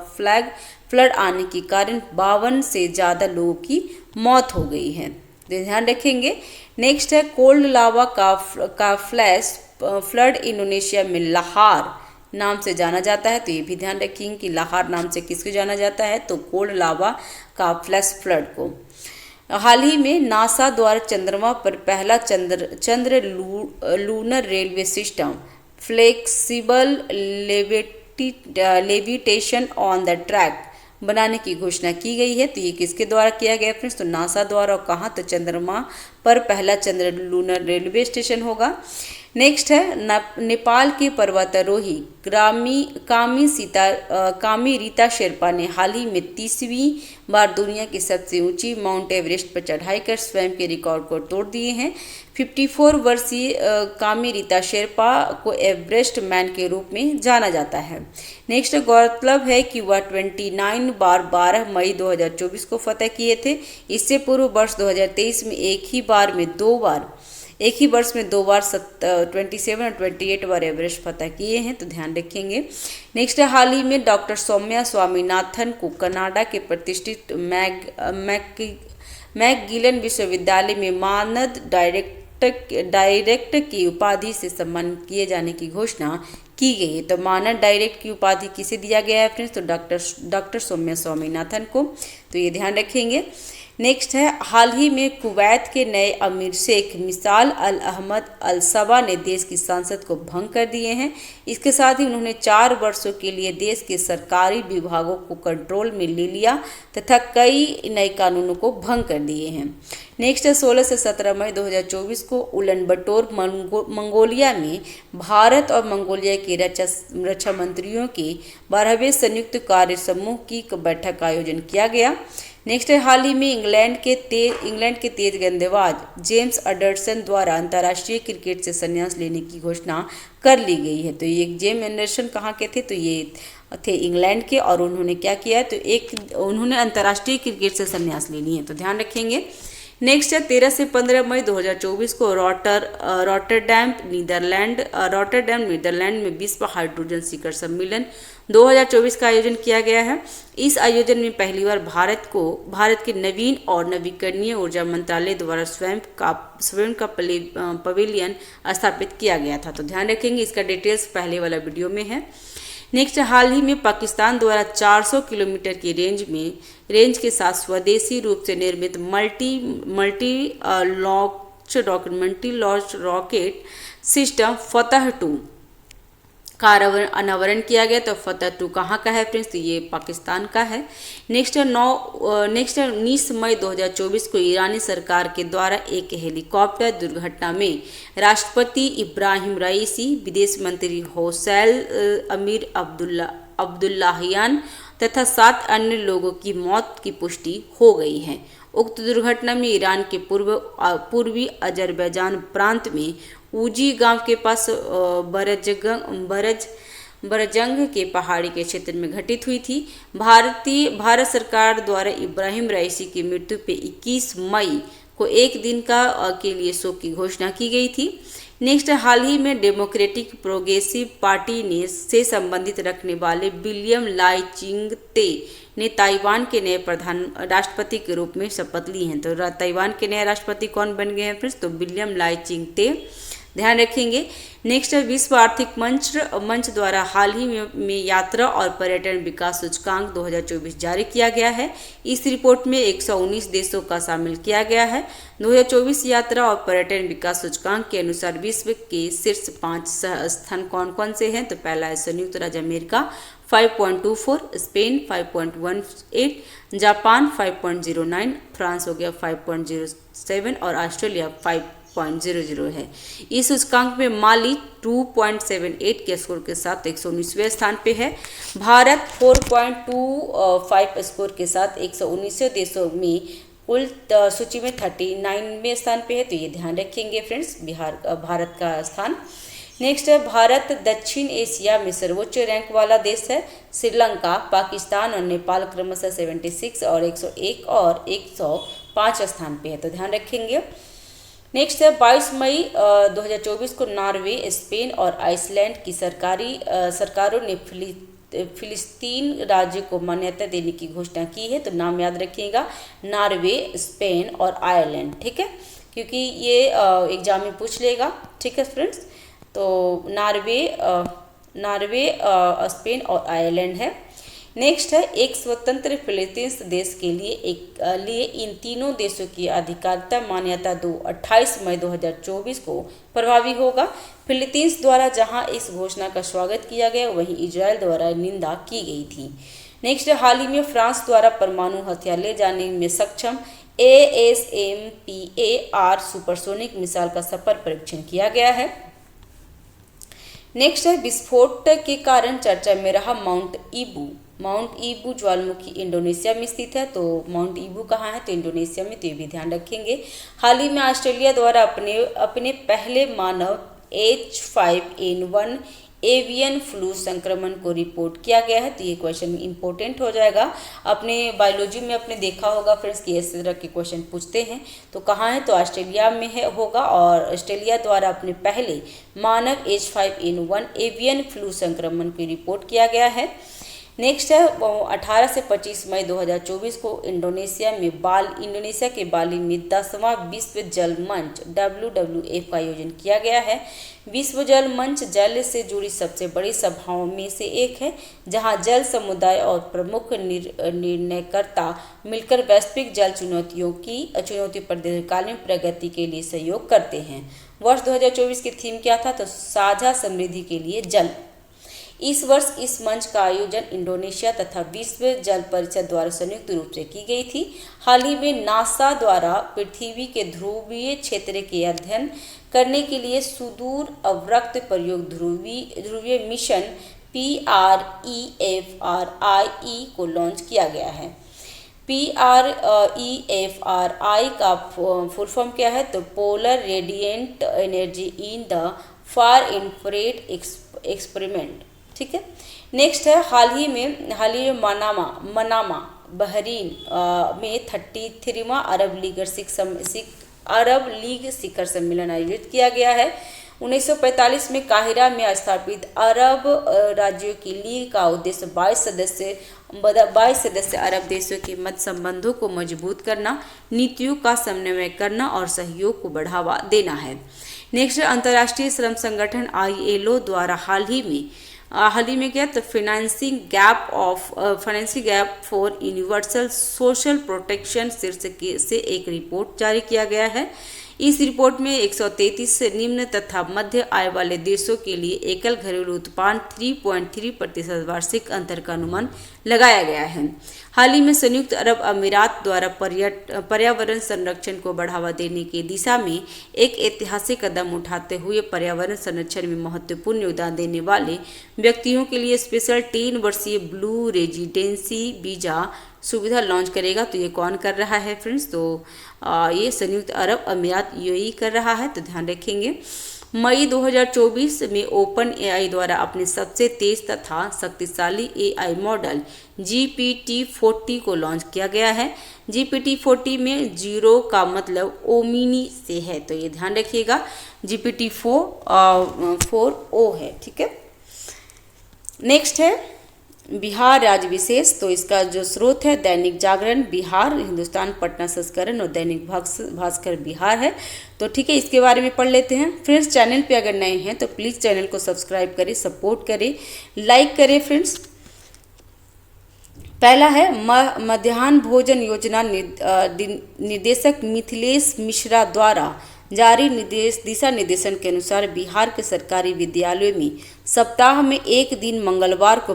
फ्लड आने के कारण 52 से ज़्यादा लोगों की मौत हो गई है। ध्यान रखेंगे। नेक्स्ट है कोल्ड लावा का फ्लड इंडोनेशिया में लाहार नाम से जाना जाता है। तो ये भी ध्यान रखेंगे कि लाहार नाम से किसको जाना जाता है, तो कोल्ड लावा का फ्लड को। हाल ही में नासा द्वारा चंद्रमा पर पहला चंद्र lunar railway system flexible levitation on the track बनाने की घोषणा की गई है। तो ये किसके द्वारा किया गया फ्रेंड्स, तो नासा द्वारा। और कहाँ, तो चंद्रमा पर पहला चंद्र लूनर रेलवे स्टेशन होगा। नेक्स्ट है नेपाल के पर्वतारोही कामी रीता शेरपा ने हाल ही में 30वीं बार दुनिया की सबसे ऊंची माउंट एवरेस्ट पर चढ़ाई कर स्वयं के रिकॉर्ड को तोड़ दिए हैं। 54 वर्षीय कामी रीता शेरपा को एवरेस्ट मैन के रूप में जाना जाता है। नेक्स्ट गौरतलब है कि वह 29 बार 12 मई 2024 को फतह किए थे। इससे पूर्व वर्ष 2023 में एक ही वर्ष में दो बार 27 और 28 बार एवरेस्ट फतह किए हैं। तो ध्यान रखेंगे। नेक्स्ट हाल ही में डॉक्टर सौम्या स्वामीनाथन को कनाडा के प्रतिष्ठित मैकगिलन विश्वविद्यालय में मानद डायरेक्ट की उपाधि से सम्मानित किए जाने की घोषणा की गई है। तो मानद डायरेक्ट की उपाधि किसे दिया गया है फ्रेंड्स, तो डॉक्टर सौम्या स्वामीनाथन को। तो ये ध्यान रखेंगे। नेक्स्ट है हाल ही में कुवैत के नए अमीर शेख मिसाल अल अहमद अल सबा ने देश की संसद को भंग कर दिए हैं। इसके साथ ही उन्होंने 4 वर्षों के लिए देश के सरकारी विभागों को कंट्रोल में ले लिया तथा कई नए कानूनों को भंग कर दिए हैं। नेक्स्ट है 16 से 17 मई 2024 को उलानबटोर मंगोलिया में भारत और मंगोलिया के रक्षा मंत्रियों के 12वें संयुक्त कार्य समूह की बैठक का आयोजन किया गया। नेक्स्ट है हाल ही में इंग्लैंड के तेज गेंदबाज जेम्स एंडरसन द्वारा अंतर्राष्ट्रीय क्रिकेट से संन्यास लेने की घोषणा कर ली गई है। तो ये जेम्स एंडरसन कहाँ के थे, तो ये थे इंग्लैंड के। और उन्होंने क्या किया, तो उन्होंने अंतर्राष्ट्रीय क्रिकेट से संन्यास ले ली है। तो ध्यान रखेंगे। नेक्स्ट है 13 से 15 मई 2024 को रॉटरडैम नीदरलैंड में विश्व हाइड्रोजन शिखर सम्मेलन 2024 का आयोजन किया गया है। इस आयोजन में पहली बार भारत के नवीन और नवीकरणीय ऊर्जा मंत्रालय द्वारा स्वयं का पवेलियन स्थापित किया गया था। तो ध्यान रखेंगे, इसका डिटेल्स पहले वाला वीडियो में है। नेक्स्ट हाल ही में पाकिस्तान द्वारा 400 किलोमीटर की रेंज के साथ स्वदेशी रूप से निर्मित मल्टी लॉन्च रॉकेट सिस्टम फतह-2 का अनावरण किया गया। तो फतह-2 कहाँ का है फ्रेंड्स, तो ये पाकिस्तान का है। नेक्स्ट 19 मई 2024 को ईरानी सरकार के द्वारा एक हेलीकॉप्टर दुर्घटना में राष्ट्रपति इब्राहिम राइसी, विदेश मंत्री होसैन अमीर अब्दुल्लाहियान तथा 7 अन्य लोगों की मौत की पुष्टि हो गई है। उक्त दुर्घटना में ईरान के पूर्वी अजरबैजान प्रांत में ऊजी गांव के पास बरजंग के पहाड़ी के क्षेत्र में घटित हुई थी। भारत सरकार द्वारा इब्राहिम राइसी की मृत्यु पे 21 मई को एक दिन के लिए शोक की घोषणा की गई थी। नेक्स्ट हाल ही में डेमोक्रेटिक प्रोग्रेसिव पार्टी से संबंधित रखने वाले विलियम लाई चिंग-ते ने ताइवान के नए राष्ट्रपति के रूप में शपथ ली हैं। तो ताइवान के नए राष्ट्रपति कौन बन गए हैं फ्रेंड्स, तो विलियम लाई चिंग-ते। ध्यान रखेंगे। नेक्स्ट विश्व आर्थिक मंच द्वारा हाल ही में यात्रा और पर्यटन विकास सूचकांक 2024 जारी किया गया है। इस रिपोर्ट में 119 देशों का शामिल किया गया है। 2024 यात्रा और पर्यटन विकास सूचकांक के अनुसार विश्व के शीर्ष 5 स्थान कौन कौन से हैं, तो पहला है संयुक्त राज्य अमेरिका 5.24, स्पेन 5.18, जापान 5.09, फ्रांस हो गया 5.07 और ऑस्ट्रेलिया 5.00 है। इस सूचकांक में माली 2.78 के स्कोर के साथ 119वें स्थान पे है। भारत 4.25 स्कोर के साथ 119 देशों में कुल सूची में 39वें स्थान पे है। तो ये ध्यान रखेंगे फ्रेंड्स, भारत का स्थान। नेक्स्ट है भारत दक्षिण एशिया में सर्वोच्च रैंक वाला देश है। श्रीलंका, पाकिस्तान और नेपाल क्रमशः 76 और 101 और 105 स्थान पे है, तो ध्यान रखेंगे। नेक्स्ट है 22 मई 2024 को नॉर्वे, स्पेन और आइसलैंड की सरकारों ने फिलिस्तीन राज्य को मान्यता देने की घोषणा की है, तो नाम याद रखिएगा, नॉर्वे, स्पेन और आयरलैंड, ठीक है, क्योंकि ये एग्जाम में पूछ लेगा, ठीक है फ्रेंड्स। तो नॉर्वे, स्पेन और आयरलैंड है। नेक्स्ट है एक स्वतंत्र फिलीपींस देश के लिए इन तीनों देशों की आधिकारिकता मान्यता 28 मई 2024 को प्रभावी होगा। फिलीपींस द्वारा जहां इस घोषणा का स्वागत किया गया, वहीं इजराइल द्वारा निंदा की गई थी। नेक्स्ट है हाल ही में फ्रांस द्वारा परमाणु हथियार ले जाने में सक्षम ASMPAR सुपरसोनिक मिसाइल का सफल परीक्षण किया गया है। नेक्स्ट है विस्फोट के कारण चर्चा में रहा माउंट ईबू ज्वालामुखी इंडोनेशिया में स्थित है, तो माउंट ईबू कहाँ है, तो इंडोनेशिया में, तो ये भी ध्यान रखेंगे। हाल ही में ऑस्ट्रेलिया द्वारा अपने पहले मानव H5N1 एवियन फ्लू संक्रमण को रिपोर्ट किया गया है, तो ये क्वेश्चन इंपॉर्टेंट हो जाएगा। अपने बायोलॉजी में आपने देखा होगा फ्रेंड्स कि इस तरह के क्वेश्चन पूछते हैं, तो कहाँ है, तो ऑस्ट्रेलिया में होगा, और ऑस्ट्रेलिया द्वारा अपने पहले मानव H5N1 एवियन फ्लू संक्रमण की रिपोर्ट किया गया है। नेक्स्ट है 18 से 25 मई 2024 को इंडोनेशिया के बाली में 10वां विश्व जल मंच WWF का आयोजन किया गया है। विश्व जल मंच जल से जुड़ी सबसे बड़ी सभाओं में से एक है, जहां जल समुदाय और प्रमुख निर्णयकर्ता मिलकर वैश्विक जल चुनौतियों पर दीर्घकालीन प्रगति के लिए सहयोग करते हैं। वर्ष 2024 की थीम क्या था, तो साझा समृद्धि के लिए जल। इस वर्ष इस मंच का आयोजन इंडोनेशिया तथा विश्व जल परिषद द्वारा संयुक्त रूप से की गई थी। हाल ही में नासा द्वारा पृथ्वी के ध्रुवीय क्षेत्र के अध्ययन करने के लिए सुदूर अवरक्त प्रयोग ध्रुवीय मिशन PREFRIE को लॉन्च किया गया है। PREFRI का फुल फॉर्म क्या है, तो polar radiant energy in the far infrared experiment, ठीक है। नेक्स्ट है हाल ही में मनामा बहरीन में 33वां अरब लीग शिखर सम्मेलन आयोजित किया गया है। 1945 में काहिरा में स्थापित अरब राज्यों की लीग का उद्देश्य 22 सदस्य अरब देशों के मध्य संबंधों को मजबूत करना, नीतियों का समन्वय करना और सहयोग को बढ़ावा देना है। नेक्स्ट अंतर्राष्ट्रीय श्रम संगठन ILO द्वारा हाल ही में क्या, तो financing gap for universal social protection शीर्षक से एक रिपोर्ट जारी किया गया है। इस रिपोर्ट में 133 निम्न तथा मध्य आय वाले देशों के लिए एकल घरेलू उत्पाद 3.3% वार्षिक अंतर का अनुमान लगाया गया है। हाल ही में संयुक्त अरब अमीरात द्वारा पर्यावरण संरक्षण को बढ़ावा देने की दिशा में एक ऐतिहासिक कदम उठाते हुए पर्यावरण संरक्षण में महत्वपूर्ण योगदान देने वाले व्यक्तियों के लिए स्पेशल 3 वर्षीय ब्लू रेजिडेंसी वीजा सुविधा लॉन्च करेगा। तो ये कौन कर रहा है फ्रेंड्स, तो ये संयुक्त अरब अमीरात UAE कर रहा है, तो ध्यान रखेंगे। मई 2024 में OpenAI द्वारा अपने सबसे तेज तथा शक्तिशाली AI मॉडल GPT-40 को लॉन्च किया गया है। GPT-40 में 0 का मतलब ओमिनी से है, तो ये ध्यान रखिएगा, GPT-4 है, ठीक है। नेक्स्ट है बिहार राज्य विशेष, तो इसका जो स्रोत है दैनिक जागरण बिहार, हिंदुस्तान पटना संस्करण और दैनिक भास्कर बिहार है, तो ठीक है, इसके बारे में पढ़ लेते हैं। फ्रेंड्स चैनल पे अगर नए हैं तो प्लीज़ चैनल को सब्सक्राइब करें, सपोर्ट करें, लाइक करें फ्रेंड्स। पहला है मध्याह्न भोजन योजना निदेशक मिथिलेश मिश्रा द्वारा जारी दिशा निर्देशन के अनुसार बिहार के सरकारी विद्यालयों में सप्ताह में एक दिन मंगलवार को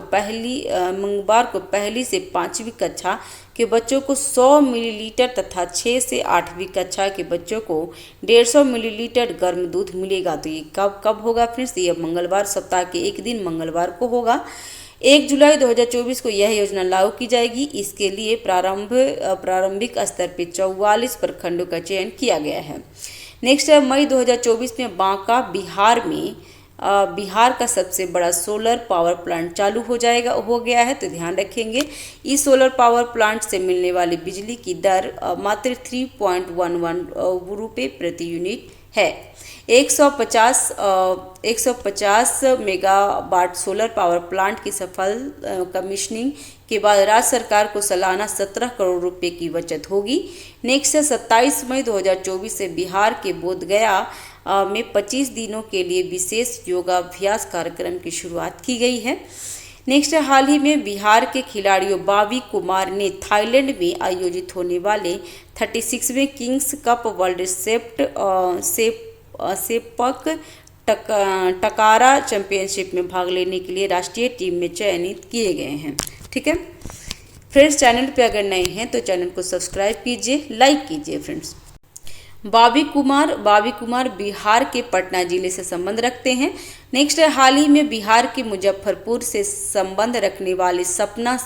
पहली से 5वीं कक्षा के बच्चों को 100 मिलीलीटर तथा 6 से 8वीं कक्षा के बच्चों को 150 मिलीलीटर गर्म दूध मिलेगा। तो ये कब होगा फ्रेंड्स, ये मंगलवार, सप्ताह के एक दिन मंगलवार को होगा। 1 जुलाई 2024 को यह योजना लागू की जाएगी। इसके लिए प्रारंभिक स्तर पर 44 प्रखंडों का चयन किया गया है। नेक्स्ट है मई 2024 में बांका बिहार में बिहार का सबसे बड़ा सोलर पावर प्लांट चालू हो गया है। तो ध्यान रखेंगे, इस सोलर पावर प्लांट से मिलने वाली बिजली की दर मात्र 3.11 रुपये प्रति यूनिट है। 150 मेगावाट सोलर पावर प्लांट की सफल कमीशनिंग के बाद राज्य सरकार को सालाना 17 करोड़ रुपए की बचत होगी। नेक्स्ट है 27 मई 2024 से बिहार के बोधगया में 25 दिनों के लिए विशेष योगाभ्यास कार्यक्रम की शुरुआत की गई है। नेक्स्ट है हाल ही में बिहार के खिलाड़ियों बावी कुमार ने थाईलैंड में आयोजित होने वाले 36वें Kings Cup World sepak takraw championship में भाग लेने के लिए राष्ट्रीय टीम में चयनित किए गए हैं। ठीक है फ्रेंड्स, चैनल पे अगर नए हैं तो चैनल को सब्सक्राइब कीजिए, लाइक कीजिए। फ्रेंड्स, बावी कुमार बिहार के पटना जिले से संबंध रखते हैं। नेक्स्ट है हाल ही में बिहार के मुजफ्फरपुर से संबंध रखने वाली सपना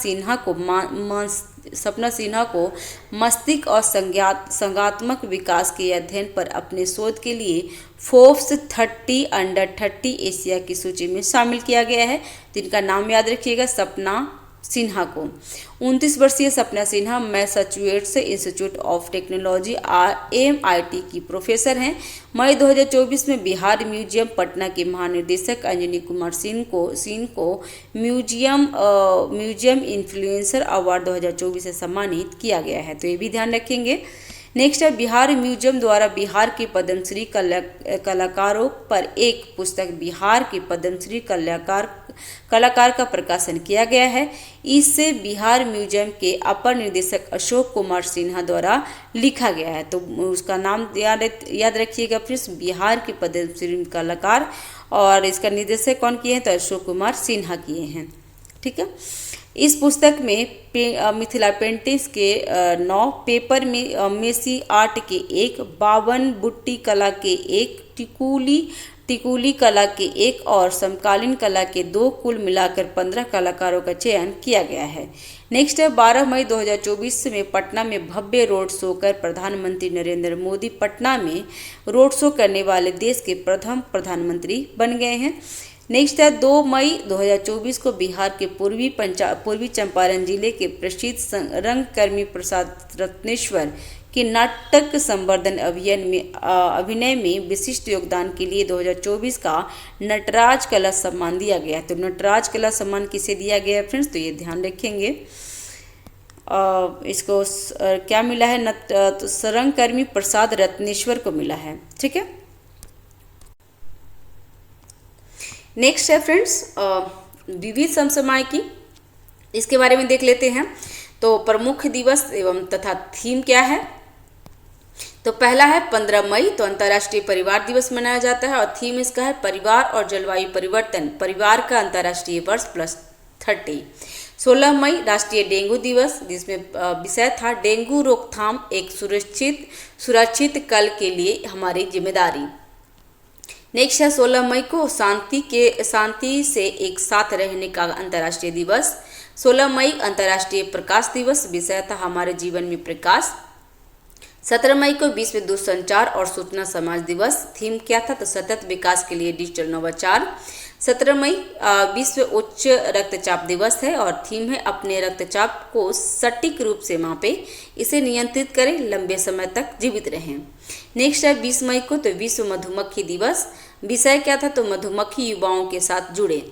सिन्हा को मस्तिष्क और संज्ञात्मक विकास के अध्ययन पर अपने शोध के लिए फोर्ब्स 30 अंडर 30 एशिया की सूची में शामिल किया गया है। जिनका नाम याद रखिएगा, सपना सिन्हा को। 29 वर्षीय सपना Sinha Massachusetts institute of technology MIT की प्रोफेसर हैं। मई 2024 में बिहार म्यूजियम पटना के महानिदेशक अंजनी कुमार सिंह को म्यूजियम इन्फ्लुएंसर अवार्ड 2024 से सम्मानित किया गया है। तो ये भी ध्यान रखेंगे। नेक्स्ट है बिहार म्यूजियम द्वारा बिहार के पद्मश्री कलाकारों पर एक पुस्तक बिहार के पद्मश्री कलाकार का प्रकाशन किया गया है। इससे बिहार म्यूजियम के अपर निदेशक अशोक कुमार सिन्हा द्वारा लिखा गया है। तो उसका नाम याद रखिएगा फ्रेंड्स, बिहार के पद्मश्री कलाकार, और इसका निदेशक कौन किए हैं, तो अशोक कुमार सिन्हा किए हैं। ठीक है, इस पुस्तक में मिथिला पेंटिंग्स के 9, पेपर में मेसी आर्ट के 1, 52 बुट्टी कला के 1, टिकुली कला के 1 और समकालीन कला के 2, कुल मिलाकर 15 कलाकारों का चयन किया गया है। नेक्स्ट है 12 मई 2024 में पटना में भव्य रोड शो कर प्रधानमंत्री नरेंद्र मोदी पटना में रोड शो करने वाले देश के प्रथम प्रधानमंत्री बन गए हैं। नेक्स्ट है 2 मई 2024 को बिहार के पूर्वी चंपारण जिले के प्रसिद्ध रंगकर्मी प्रसाद रत्नेश्वर के नाटक संवर्धन अभिनय में विशिष्ट योगदान के लिए 2024 का नटराज कला सम्मान दिया गया। तो नटराज कला सम्मान किसे दिया गया फ्रेंड्स, तो ये ध्यान रखेंगे। इसको क्या मिला है, रंगकर्मी प्रसाद रत्नेश्वर को मिला है। ठीक है, नेक्स्ट है फ्रेंड्स विविध समसामयिकी, इसके बारे में देख लेते हैं। तो प्रमुख दिवस एवं तथा थीम क्या है, तो पहला है 15 मई, तो अंतर्राष्ट्रीय परिवार दिवस मनाया जाता है और थीम इसका है परिवार और जलवायु परिवर्तन, परिवार का अंतर्राष्ट्रीय वर्ष +30। 16 मई राष्ट्रीय डेंगू दिवस, जिसमें विषय था डेंगू रोकथाम एक सुरक्षित कल के लिए हमारी जिम्मेदारी। नेक्स्ट है 16 मई को शांति से एक साथ रहने का अंतर्राष्ट्रीय दिवस। 16 मई अंतर्राष्ट्रीय प्रकाश दिवस, विषय था हमारे जीवन में प्रकाश। 17 मई को विश्व दूरसंचार और सूचना समाज दिवस, थीम क्या था, तो सतत विकास के लिए डिजिटल नवाचार। 17 मई विश्व उच्च रक्तचाप दिवस है और थीम है अपने रक्तचाप को सटीक रूप से मापें, इसे नियंत्रित करें, लंबे समय तक जीवित रहें। नेक्स्ट है 20 मई को तो विश्व मधुमक्खी दिवस, विषय क्या था, तो मधुमक्खी युवाओं के साथ जुड़े।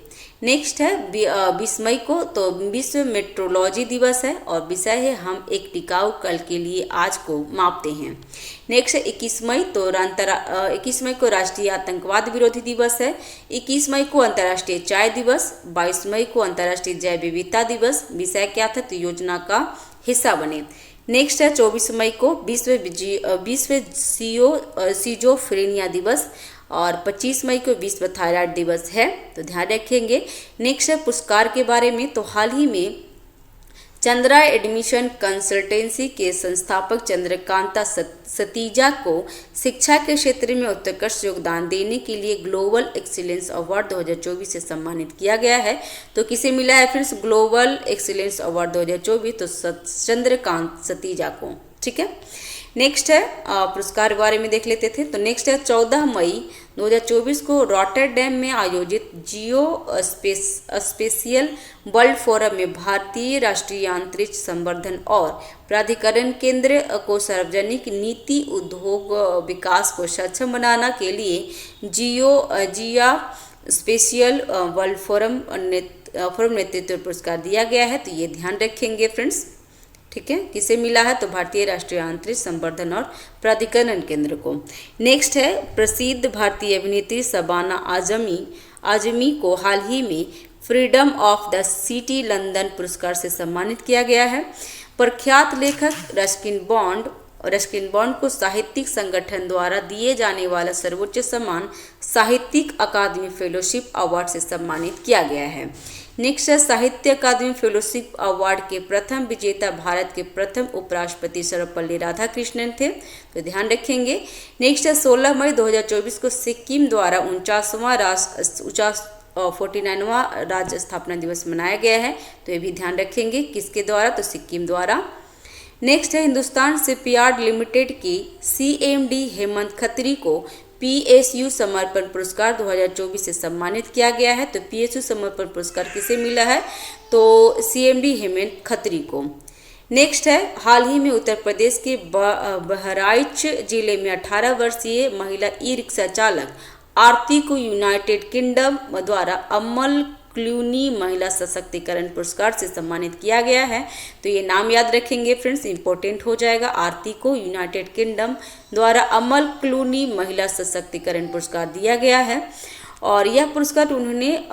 नेक्स्ट है 20 मई को तो विश्व मेट्रोलॉजी दिवस है और विषय है हम एक टिकाऊ कल के लिए आज को मापते हैं। नेक्स्ट है 21 मई तो 21 मई को राष्ट्रीय आतंकवाद विरोधी दिवस है। 21 मई को अंतर्राष्ट्रीय चाय दिवस। 22 मई को अंतर्राष्ट्रीय जैव विविधता दिवस, विषय क्या था, तो योजना का हिस्सा बने। नेक्स्ट है 24 मई को विश्व सीजोफ्रेनिया दिवस और 25 मई को विश्व थायराइड दिवस है, तो ध्यान रखेंगे। नेक्स्ट है पुरस्कार के बारे में, तो हाल ही में चंद्रा एडमिशन कंसल्टेंसी के संस्थापक चंद्रकांता सतीजा को शिक्षा के क्षेत्र में उत्कृष्ट योगदान देने के लिए ग्लोबल एक्सीलेंस अवार्ड 2024 से सम्मानित किया गया है। तो किसे मिला है फ्रेंड्स ग्लोबल एक्सीलेंस अवार्ड 2024, तो चंद्रकांत सतीजा को। ठीक है। नेक्स्ट है पुरस्कार के बारे में देख लेते थे। तो नेक्स्ट है 14 मई 2024 को रॉटरडैम में आयोजित जियो स्पेशियल वर्ल्ड फोरम में भारतीय राष्ट्रीय अंतरिक्ष संवर्धन और प्राधिकरण केंद्र को सार्वजनिक नीति उद्योग विकास को सक्षम बनाने के लिए जिया स्पेशियल वर्ल्ड फोरम नेतृत्व पुरस्कार दिया गया है। तो ये ध्यान रखेंगे फ्रेंड्स, ठीक है। किसे मिला है? तो भारतीय राष्ट्रीय अंतरिक्ष संवर्धन और प्राधिकरण केंद्र को। नेक्स्ट है प्रसिद्ध भारतीय अभिनेत्री शबाना आजमी को हाल ही में freedom of the city London पुरस्कार से सम्मानित किया गया है। प्रख्यात लेखक रस्किन बॉन्ड को साहित्यिक संगठन द्वारा दिए जाने वाला सर्वोच्च सम्मान साहित्यिक अकादमी फेलोशिप अवार्ड से सम्मानित किया गया है। नेक्स्ट है साहित्य अकादमी फेलोशिप अवार्ड के प्रथम विजेता भारत के प्रथम उपराष्ट्रपति सर्वपल्ली राधाकृष्णन थे, तो ध्यान रखेंगे। नेक्स्ट है 16 मई 2024 को सिक्किम द्वारा 49वां राज्य स्थापना दिवस मनाया गया है, तो ये भी ध्यान रखेंगे। किसके द्वारा? तो सिक्किम द्वारा। नेक्स्ट है हिंदुस्तान शिपयार्ड लिमिटेड की CMD हेमंत खत्री को PSU समर्पण पुरस्कार 2024 से सम्मानित किया गया है। तो PSU समर्पण पुरस्कार किसे मिला है? तो CMD हेमंत खत्री को। नेक्स्ट है हाल ही में उत्तर प्रदेश के बहराइच जिले में 18 वर्षीय महिला ई-रिक्शा चालक आरती को यूनाइटेड किंगडम द्वारा अमल क्लूनी महिला सशक्तिकरण पुरस्कार से सम्मानित किया गया है। तो ये नाम याद रखेंगे फ्रेंड्स, इंपॉर्टेंट हो जाएगा। आरती को यूनाइटेड किंगडम द्वारा अमल क्लूनी महिला सशक्तिकरण पुरस्कार दिया गया है और यह पुरस्कार उन्हें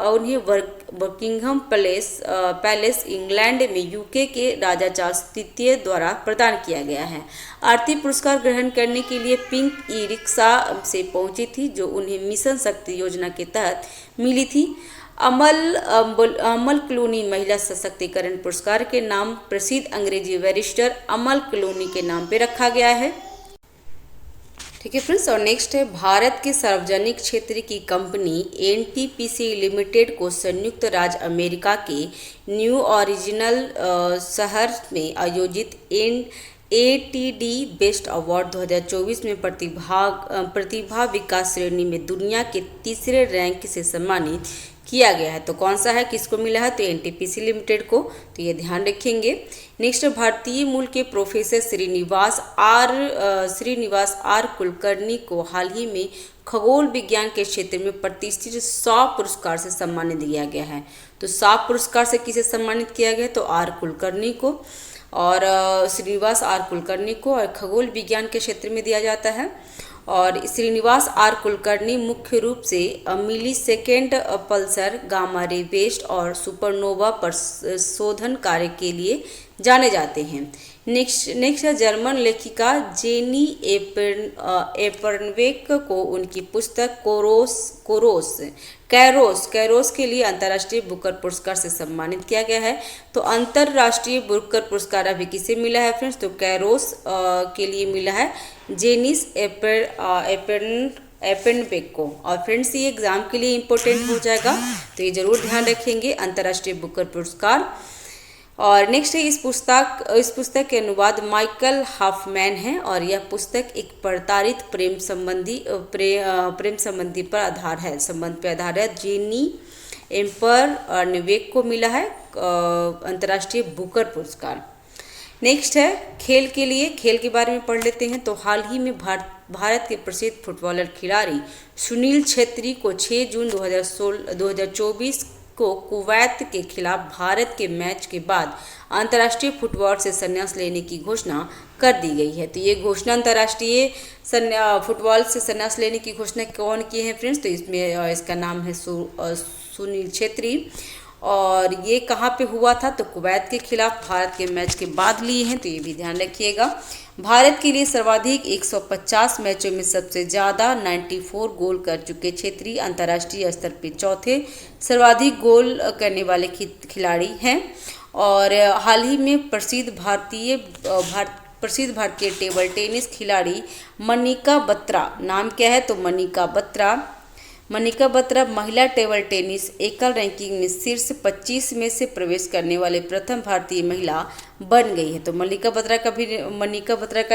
बकिंघम पैलेस इंग्लैंड में UK के राजा चार्ल्स तृतीय द्वारा प्रदान किया गया है। आरती पुरस्कार ग्रहण करने के लिए पिंक ई-रिक्शा से पहुंची थी, जो उन्हें मिशन शक्ति योजना के तहत मिली थी। अमल क्लूनी महिला सशक्तिकरण पुरस्कार के नाम प्रसिद्ध अंग्रेजी बैरिस्टर अमल क्लूनी के नाम पे रखा गया है, ठीक है फ्रेंड्स। और नेक्स्ट है भारत के सार्वजनिक क्षेत्र की कंपनी NTPC लिमिटेड को संयुक्त राज्य अमेरिका के न्यू ओरिजिनल शहर में आयोजित ATD बेस्ट अवार्ड 2024 में प्रतिभा विकास श्रेणी में दुनिया के तीसरे रैंक से सम्मानित किया गया है। तो कौन सा है, किसको मिला है? तो NTPC लिमिटेड को, तो ये ध्यान रखेंगे। नेक्स्ट भारतीय मूल के प्रोफेसर श्रीनिवास आर कुलकर्णी को हाल ही में खगोल विज्ञान के क्षेत्र में प्रतिष्ठित 100 पुरस्कार से सम्मानित किया गया है। तो 100 पुरस्कार से किसे सम्मानित किया गया? तो आर कुलकर्णी को और श्रीनिवास आर कुलकर्णी को, और खगोल विज्ञान के क्षेत्र में दिया जाता है। और श्रीनिवास आर कुलकर्णी मुख्य रूप से millisecond Pulsar, gamma ray based और सुपरनोवा प्रशोधन कार्य के लिए जाने जाते हैं। नेक्स्ट है जर्मन लेखिका जेनी एपर्नवेक को उनकी पुस्तक कैरोस के लिए अंतर्राष्ट्रीय बुकर पुरस्कार से सम्मानित किया गया है। तो अंतर्राष्ट्रीय बुकर पुरस्कार अभी किसे मिला है फ्रेंड्स? तो कैरोस के लिए मिला है जेनिस एपर्नवेक को। और फ्रेंड्स ये एग्जाम के लिए इम्पोर्टेंट हो जाएगा, तो ये जरूर ध्यान रखेंगे, अंतर्राष्ट्रीय बुकर पुरस्कार। और नेक्स्ट है इस पुस्तक के अनुवाद माइकल हॉफमैन है और यह पुस्तक एक प्रताड़ित प्रेम संबंधी पर आधार है, संबंध पर आधार है। जेनी एपर्नवेक को मिला है अंतर्राष्ट्रीय बुकर पुरस्कार। नेक्स्ट है खेल के बारे में पढ़ लेते हैं। तो हाल ही में भारत के प्रसिद्ध फुटबॉलर खिलाड़ी सुनील छेत्री को 6 जून 2024 को कुवैत के खिलाफ भारत के मैच के बाद अंतर्राष्ट्रीय फुटबॉल से संन्यास लेने की घोषणा कर दी गई है। तो ये घोषणा अंतर्राष्ट्रीय फुटबॉल से संन्यास लेने की घोषणा कौन की है फ्रेंड्स? तो इसमें इसका नाम है सुनील छेत्री। और ये कहाँ पे हुआ था? तो कुवैत के खिलाफ भारत के मैच के बाद लिए हैं, तो ये भी ध्यान रखिएगा। भारत के लिए सर्वाधिक 150 मैचों में सबसे ज़्यादा 94 गोल कर चुके छेत्री अंतर्राष्ट्रीय स्तर पर चौथे सर्वाधिक गोल करने वाले खिलाड़ी हैं। और हाल ही में प्रसिद्ध भारतीय टेबल टेनिस खिलाड़ी मनिका बत्रा, नाम क्या है? तो मनिका बत्रा मनिका बत्रा महिला टेबल टेनिस एकल रैंकिंग में शीर्ष 25 में से प्रवेश करने वाले प्रथम भारतीय महिला बन गई है। तो मनिका बत्रा का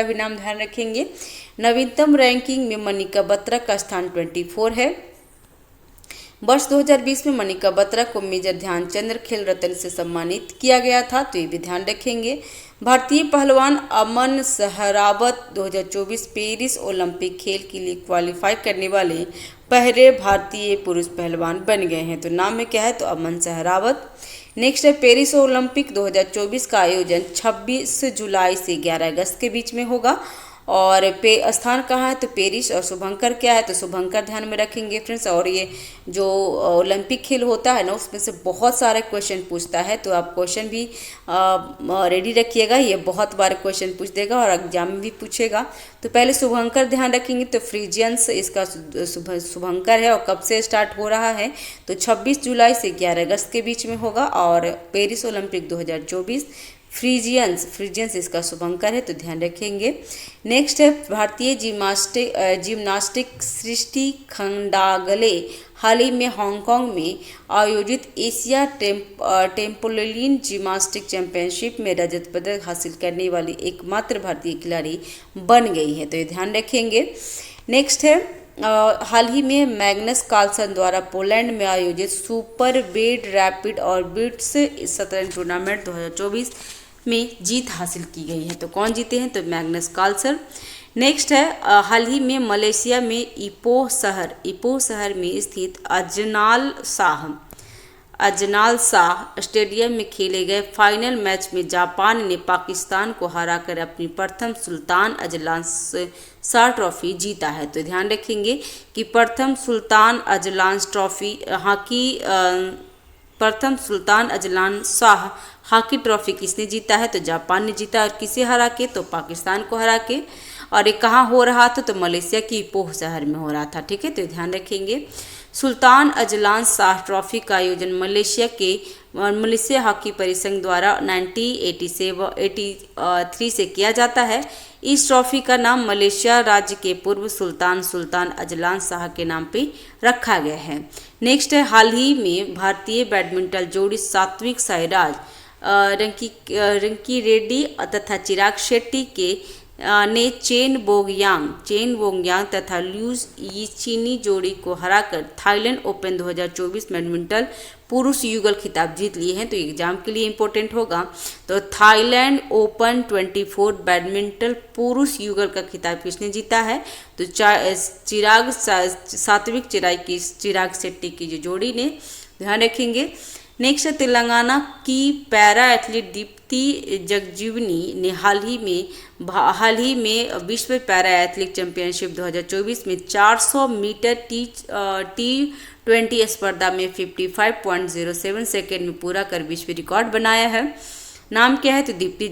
भी नाम ध्यान रखेंगे। नवीनतम रैंकिंग में मनिका बत्रा का स्थान 24 है। वर्ष 2020 में मनिका बत्रा को मेजर ध्यानचंद खेल रत्न से सम्मानित किया गया था, तो ये भी ध्यान रखेंगे। भारतीय पहलवान अमन सहरावत 2024 पेरिस ओलंपिक खेल के लिए क्वालिफाई करने वाले पहले भारतीय पुरुष पहलवान बन गए हैं। तो नाम में क्या है, तो अमन सहरावत। नेक्स्ट है पेरिस ओलंपिक 2024 का आयोजन 26 जुलाई से 11 अगस्त के बीच में होगा। और स्थान कहाँ है, तो पेरिस। और शुभंकर क्या है, तो शुभंकर ध्यान में रखेंगे फ्रेंड्स। और ये जो ओलंपिक खेल होता है ना, उसमें से बहुत सारे क्वेश्चन पूछता है, तो आप क्वेश्चन भी रेडी रखिएगा। ये बहुत बार क्वेश्चन पूछ देगा और एग्जाम में भी पूछेगा। तो पहले शुभंकर ध्यान रखेंगे, तो फ्रीजियंस इसका शुभंकर है। और कब से स्टार्ट हो रहा है, तो 26 जुलाई से 11 अगस्त के बीच में होगा। और पेरिस ओलंपिक 2024 फ्रीजियंस इसका शुभंकर है, तो ध्यान रखेंगे। नेक्स्ट है भारतीय जिम्नास्टिक सृष्टि खंडागले हाल ही में हांगकांग में आयोजित एशिया टेम्पोलिन जिम्नास्टिक चैंपियनशिप में रजत पदक हासिल करने वाली एकमात्र भारतीय खिलाड़ी बन गई है, तो ये ध्यान रखेंगे। नेक्स्ट है हाल ही में मैग्नस कार्लसन द्वारा पोलैंड में आयोजित सुपर वेट रैपिड और बिट्स शतरंज टूर्नामेंट 2024 में जीत हासिल की गई है। तो कौन जीते हैं, तो मैग्नस कार्लसन। नेक्स्ट है हाल ही में मलेशिया में इपोह शहर में स्थित अजनाल शाह स्टेडियम में खेले गए फाइनल मैच में जापान ने पाकिस्तान को हराकर अपनी प्रथम सुल्तान अजलान शाह ट्रॉफी जीता है। तो ध्यान रखेंगे कि प्रथम Sultan Azlan Shah hockey trophy किसने जीता है, तो जापान ने जीता। और किसे हरा के, तो पाकिस्तान को हरा के। और ये कहाँ हो रहा था, तो मलेशिया की इपोह शहर में हो रहा था, ठीक है। तो ध्यान रखेंगे सुल्तान अजलान शाह ट्रॉफी का आयोजन मलेशिया हॉकी परिसंघ द्वारा 1983 से किया जाता है। इस ट्रॉफी का नाम मलेशिया राज्य के पूर्व सुल्तान अजलान शाह के नाम पे रखा गया है। नेक्स्ट है हाल ही में भारतीय बैडमिंटन जोड़ी सात्विक साईराज रंकी रेड्डी तथा चिराग शेट्टी ने चेन बोंगयांग तथा ल्यूज यीचीनी जोड़ी को हराकर थाईलैंड ओपन 2024 बैडमिंटन पुरुष युगल खिताब जीत लिए हैं। तो एग्जाम के लिए इंपॉर्टेंट होगा। तो थाईलैंड ओपन 24 बैडमिंटन पुरुष युगल का खिताब किसने जीता है, तो सात्विक चिराग शेट्टी की जो जोड़ी ने, ध्यान रखेंगे। नेक्स्ट है तेलंगाना की पैरा एथलीट दीप्ति जगजीवनी ने हाल ही में विश्व पैरा एथलीट चैंपियनशिप 2024 में 400 मीटर T20 स्पर्धा में 55.07 सेकेंड में पूरा कर विश्व रिकॉर्ड बनाया है। नाम क्या है, तो दीप्ति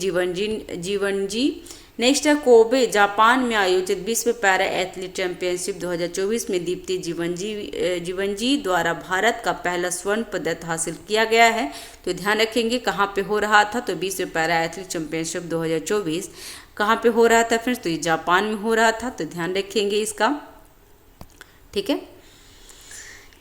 जीवनजी। नेक्स्ट है कोबे जापान में आयोजित विश्व पैरा एथलीट चैंपियनशिप 2024 में दीप्ति जीवनजी द्वारा भारत का पहला स्वर्ण पदक हासिल किया गया है। तो ध्यान रखेंगे कहाँ पे हो रहा था, तो विश्व पैरा एथलीट चैंपियनशिप 2024 कहाँ पे हो रहा था फ्रेंड्स, तो ये जापान में हो रहा था। तो ध्यान रखेंगे इसका, ठीक है।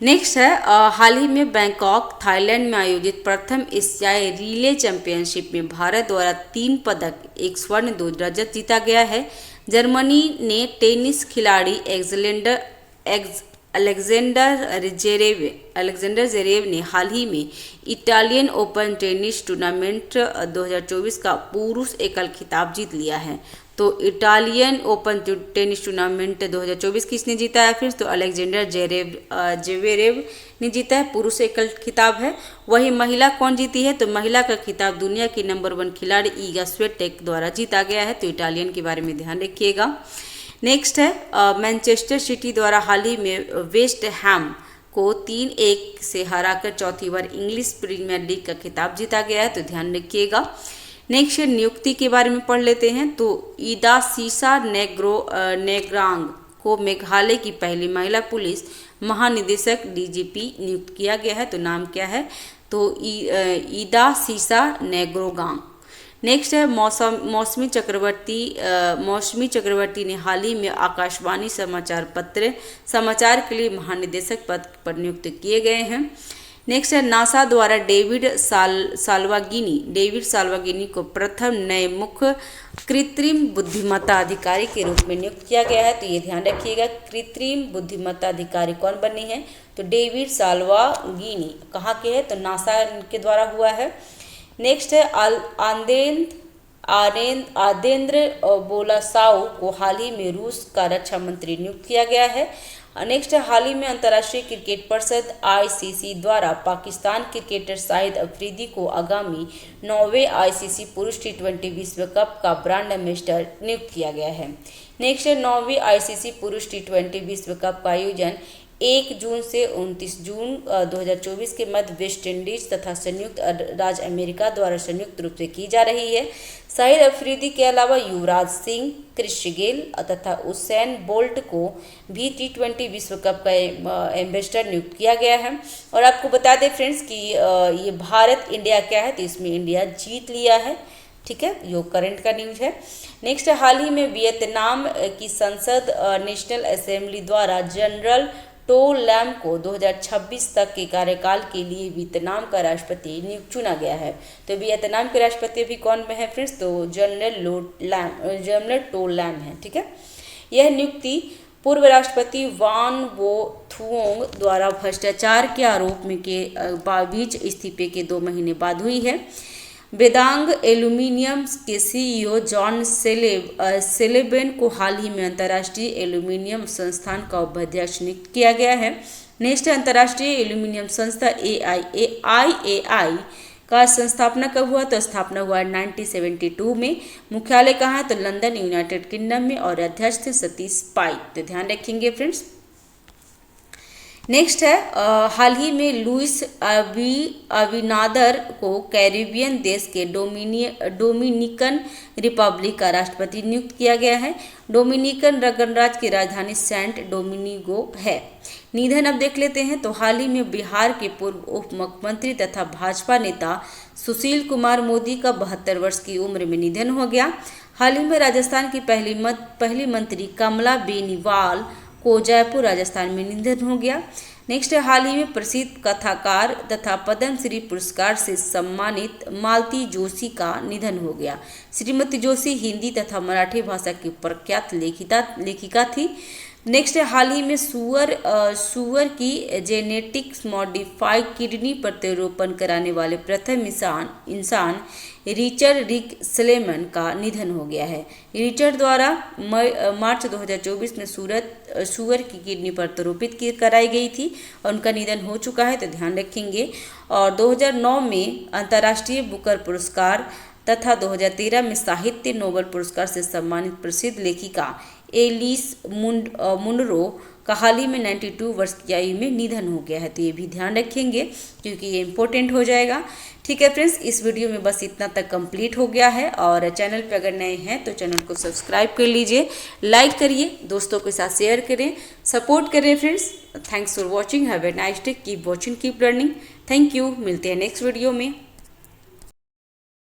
नेक्स्ट है हाल ही में बैंकॉक थाईलैंड में आयोजित प्रथम एशियाई रिले चैंपियनशिप में भारत द्वारा 3 पदक, 1 स्वर्ण 2 रजत जीता गया है। जर्मनी ने टेनिस खिलाड़ी अलेक्जेंडर जेरेव ने हाल ही में इटालियन ओपन टेनिस टूर्नामेंट 2024 का पुरुष एकल खिताब जीत लिया है। तो इटालियन ओपन टेनिस टूर्नामेंट 2024 किसने जीता है फिर, तो अलेक्जेंडर जेवेरेव ने जीता है, पुरुष एकल खिताब है। वही महिला कौन जीती है, तो महिला का खिताब दुनिया की नंबर 1 खिलाड़ी ईगा स्वियाटेक द्वारा जीता गया है। तो इटालियन के बारे में ध्यान रखिएगा। नेक्स्ट है मैनचेस्टर सिटी द्वारा हाल ही में वेस्ट हैम को 3-1 से हराकर चौथी बार इंग्लिश प्रीमियर लीग का खिताब जीता गया है। तो ध्यान रखिएगा। नेक्स्ट नियुक्ति के बारे में पढ़ लेते हैं। तो ईदा सीसा नेग्रांग को मेघालय की पहली महिला पुलिस महानिदेशक DGP नियुक्त किया गया है। तो नाम क्या है, तो ईदा सीसा नेग्रोगांग। नेक्स्ट है मौसमी चक्रवर्ती ने हाल ही में आकाशवाणी समाचार के लिए महानिदेशक पद पर नियुक्त किए गए हैं। नेक्स्ट है नासा द्वारा डेविड साल्वागिनी को प्रथम नए मुख्य कृत्रिम बुद्धिमत्ता अधिकारी के रूप में नियुक्त किया गया है। तो ये ध्यान रखिएगा, कृत्रिम बुद्धिमत्ता अधिकारी कौन बने हैं? तो डेविड साल्वागिनी। कहाँ के है? तो नासा के द्वारा हुआ है। नेक्स्ट है आदेंद्र बोलासाउ को हाल ही में रूस का रक्षा मंत्री नियुक्त किया गया है। नेक्स्ट है हाल ही में अंतर्राष्ट्रीय क्रिकेट परिषद ICC द्वारा पाकिस्तान क्रिकेटर शाहिद अफरीदी को आगामी 9वें ICC पुरुष T20 विश्व कप का ब्रांड एम्बेसडर नियुक्त किया गया है। नेक्स्ट है 9वीं ICC पुरुष T20 विश्व कप का आयोजन 1 जून से 29 जून 2024 के मध्य वेस्ट इंडीज तथा संयुक्त राज्य अमेरिका द्वारा संयुक्त रूप से की जा रही है। शाहिद अफरीदी के अलावा युवराज सिंह, क्रिस गेल तथा उसेन बोल्ट को भी T20 विश्व कप का एम्बेसडर नियुक्त किया गया है। और आपको बता दें फ्रेंड्स कि ये भारत इंडिया क्या है, तो इसमें इंडिया जीत लिया है। ठीक है, यो करंट का न्यूज है। नेक्स्ट हाल ही में वियतनाम की संसद नेशनल असेंबली द्वारा जनरल टो लैम को 2026 तक के कार्यकाल के लिए वियतनाम का राष्ट्रपति नियुक्त चुना गया है। तो वियतनाम के राष्ट्रपति भी कौन है फ्रेंड्स? तो जनरल टो लैम है। ठीक है, यह नियुक्ति पूर्व राष्ट्रपति वान वो थुओंग द्वारा भ्रष्टाचार के आरोप में के बीच इस्तीफे के 2 महीने बाद हुई है। बेदांग एल्यूमीनियम के CEO जॉन सेलेबेन को हाल ही में अंतर्राष्ट्रीय एल्यूमीनियम संस्थान का उपाध्यक्ष नियुक्त किया गया है। नेक्स्ट अंतर्राष्ट्रीय एल्यूमीनियम संस्था IAI का संस्थापना कब हुआ? तो स्थापना हुआ 1972 में। मुख्यालय कहाँ है? तो लंदन, यूनाइटेड किंगडम में। और अध्यक्ष थे सतीश पाई। तो ध्यान रखेंगे फ्रेंड्स। नेक्स्ट है हाल ही में लुइस अबिनादर को कैरिबियन देश के डोमिनिकन रिपब्लिक का राष्ट्रपति नियुक्त किया गया है। डोमिनिकन गणराज्य की राजधानी सेंट डोमिनिगो है। निधन अब देख लेते हैं। तो हाल ही में बिहार के पूर्व उप मुख्यमंत्री तथा भाजपा नेता सुशील कुमार मोदी का 72 वर्ष की उम्र में निधन हो गया। हाल ही में राजस्थान की पहली मंत्री कमला बेनीवाल को जयपुर राजस्थान में निधन हो गया। नेक्स्ट हाल ही में प्रसिद्ध कथाकार तथा पद्मश्री पुरस्कार से सम्मानित मालती जोशी का निधन हो गया। श्रीमती जोशी हिंदी तथा मराठी भाषा की प्रख्यात लेखिका थी। नेक्स्ट हाल ही में सुअर की जेनेटिक्स मॉडिफाइड किडनी प्रत्यारोपण कराने वाले प्रथम इंसान रिचर्ड रिक स्लेमन का निधन हो गया है। रिचर्ड द्वारा मार्च 2024 में सुअर की किडनी प्रत्यारोपित कराई गई थी और उनका निधन हो चुका है। तो ध्यान रखेंगे। और 2009 में अंतर्राष्ट्रीय बुकर पुरस्कार तथा 2013 में साहित्य नोबेल पुरस्कार से सम्मानित प्रसिद्ध लेखिका एलिस मुनरो का हाल ही में 92 वर्ष की आयु में निधन हो गया है। तो ये भी ध्यान रखेंगे क्योंकि ये इंपॉर्टेंट हो जाएगा। ठीक है फ्रेंड्स, इस वीडियो में बस इतना तक कंप्लीट हो गया है। और चैनल पर अगर नए हैं तो चैनल को सब्सक्राइब कर लीजिए, लाइक करिए, दोस्तों के साथ शेयर करें, सपोर्ट करें friends. Thanks for watching. Have a nice day. Keep watching, keep learning. Thank you. मिलते हैं नेक्स्ट वीडियो में।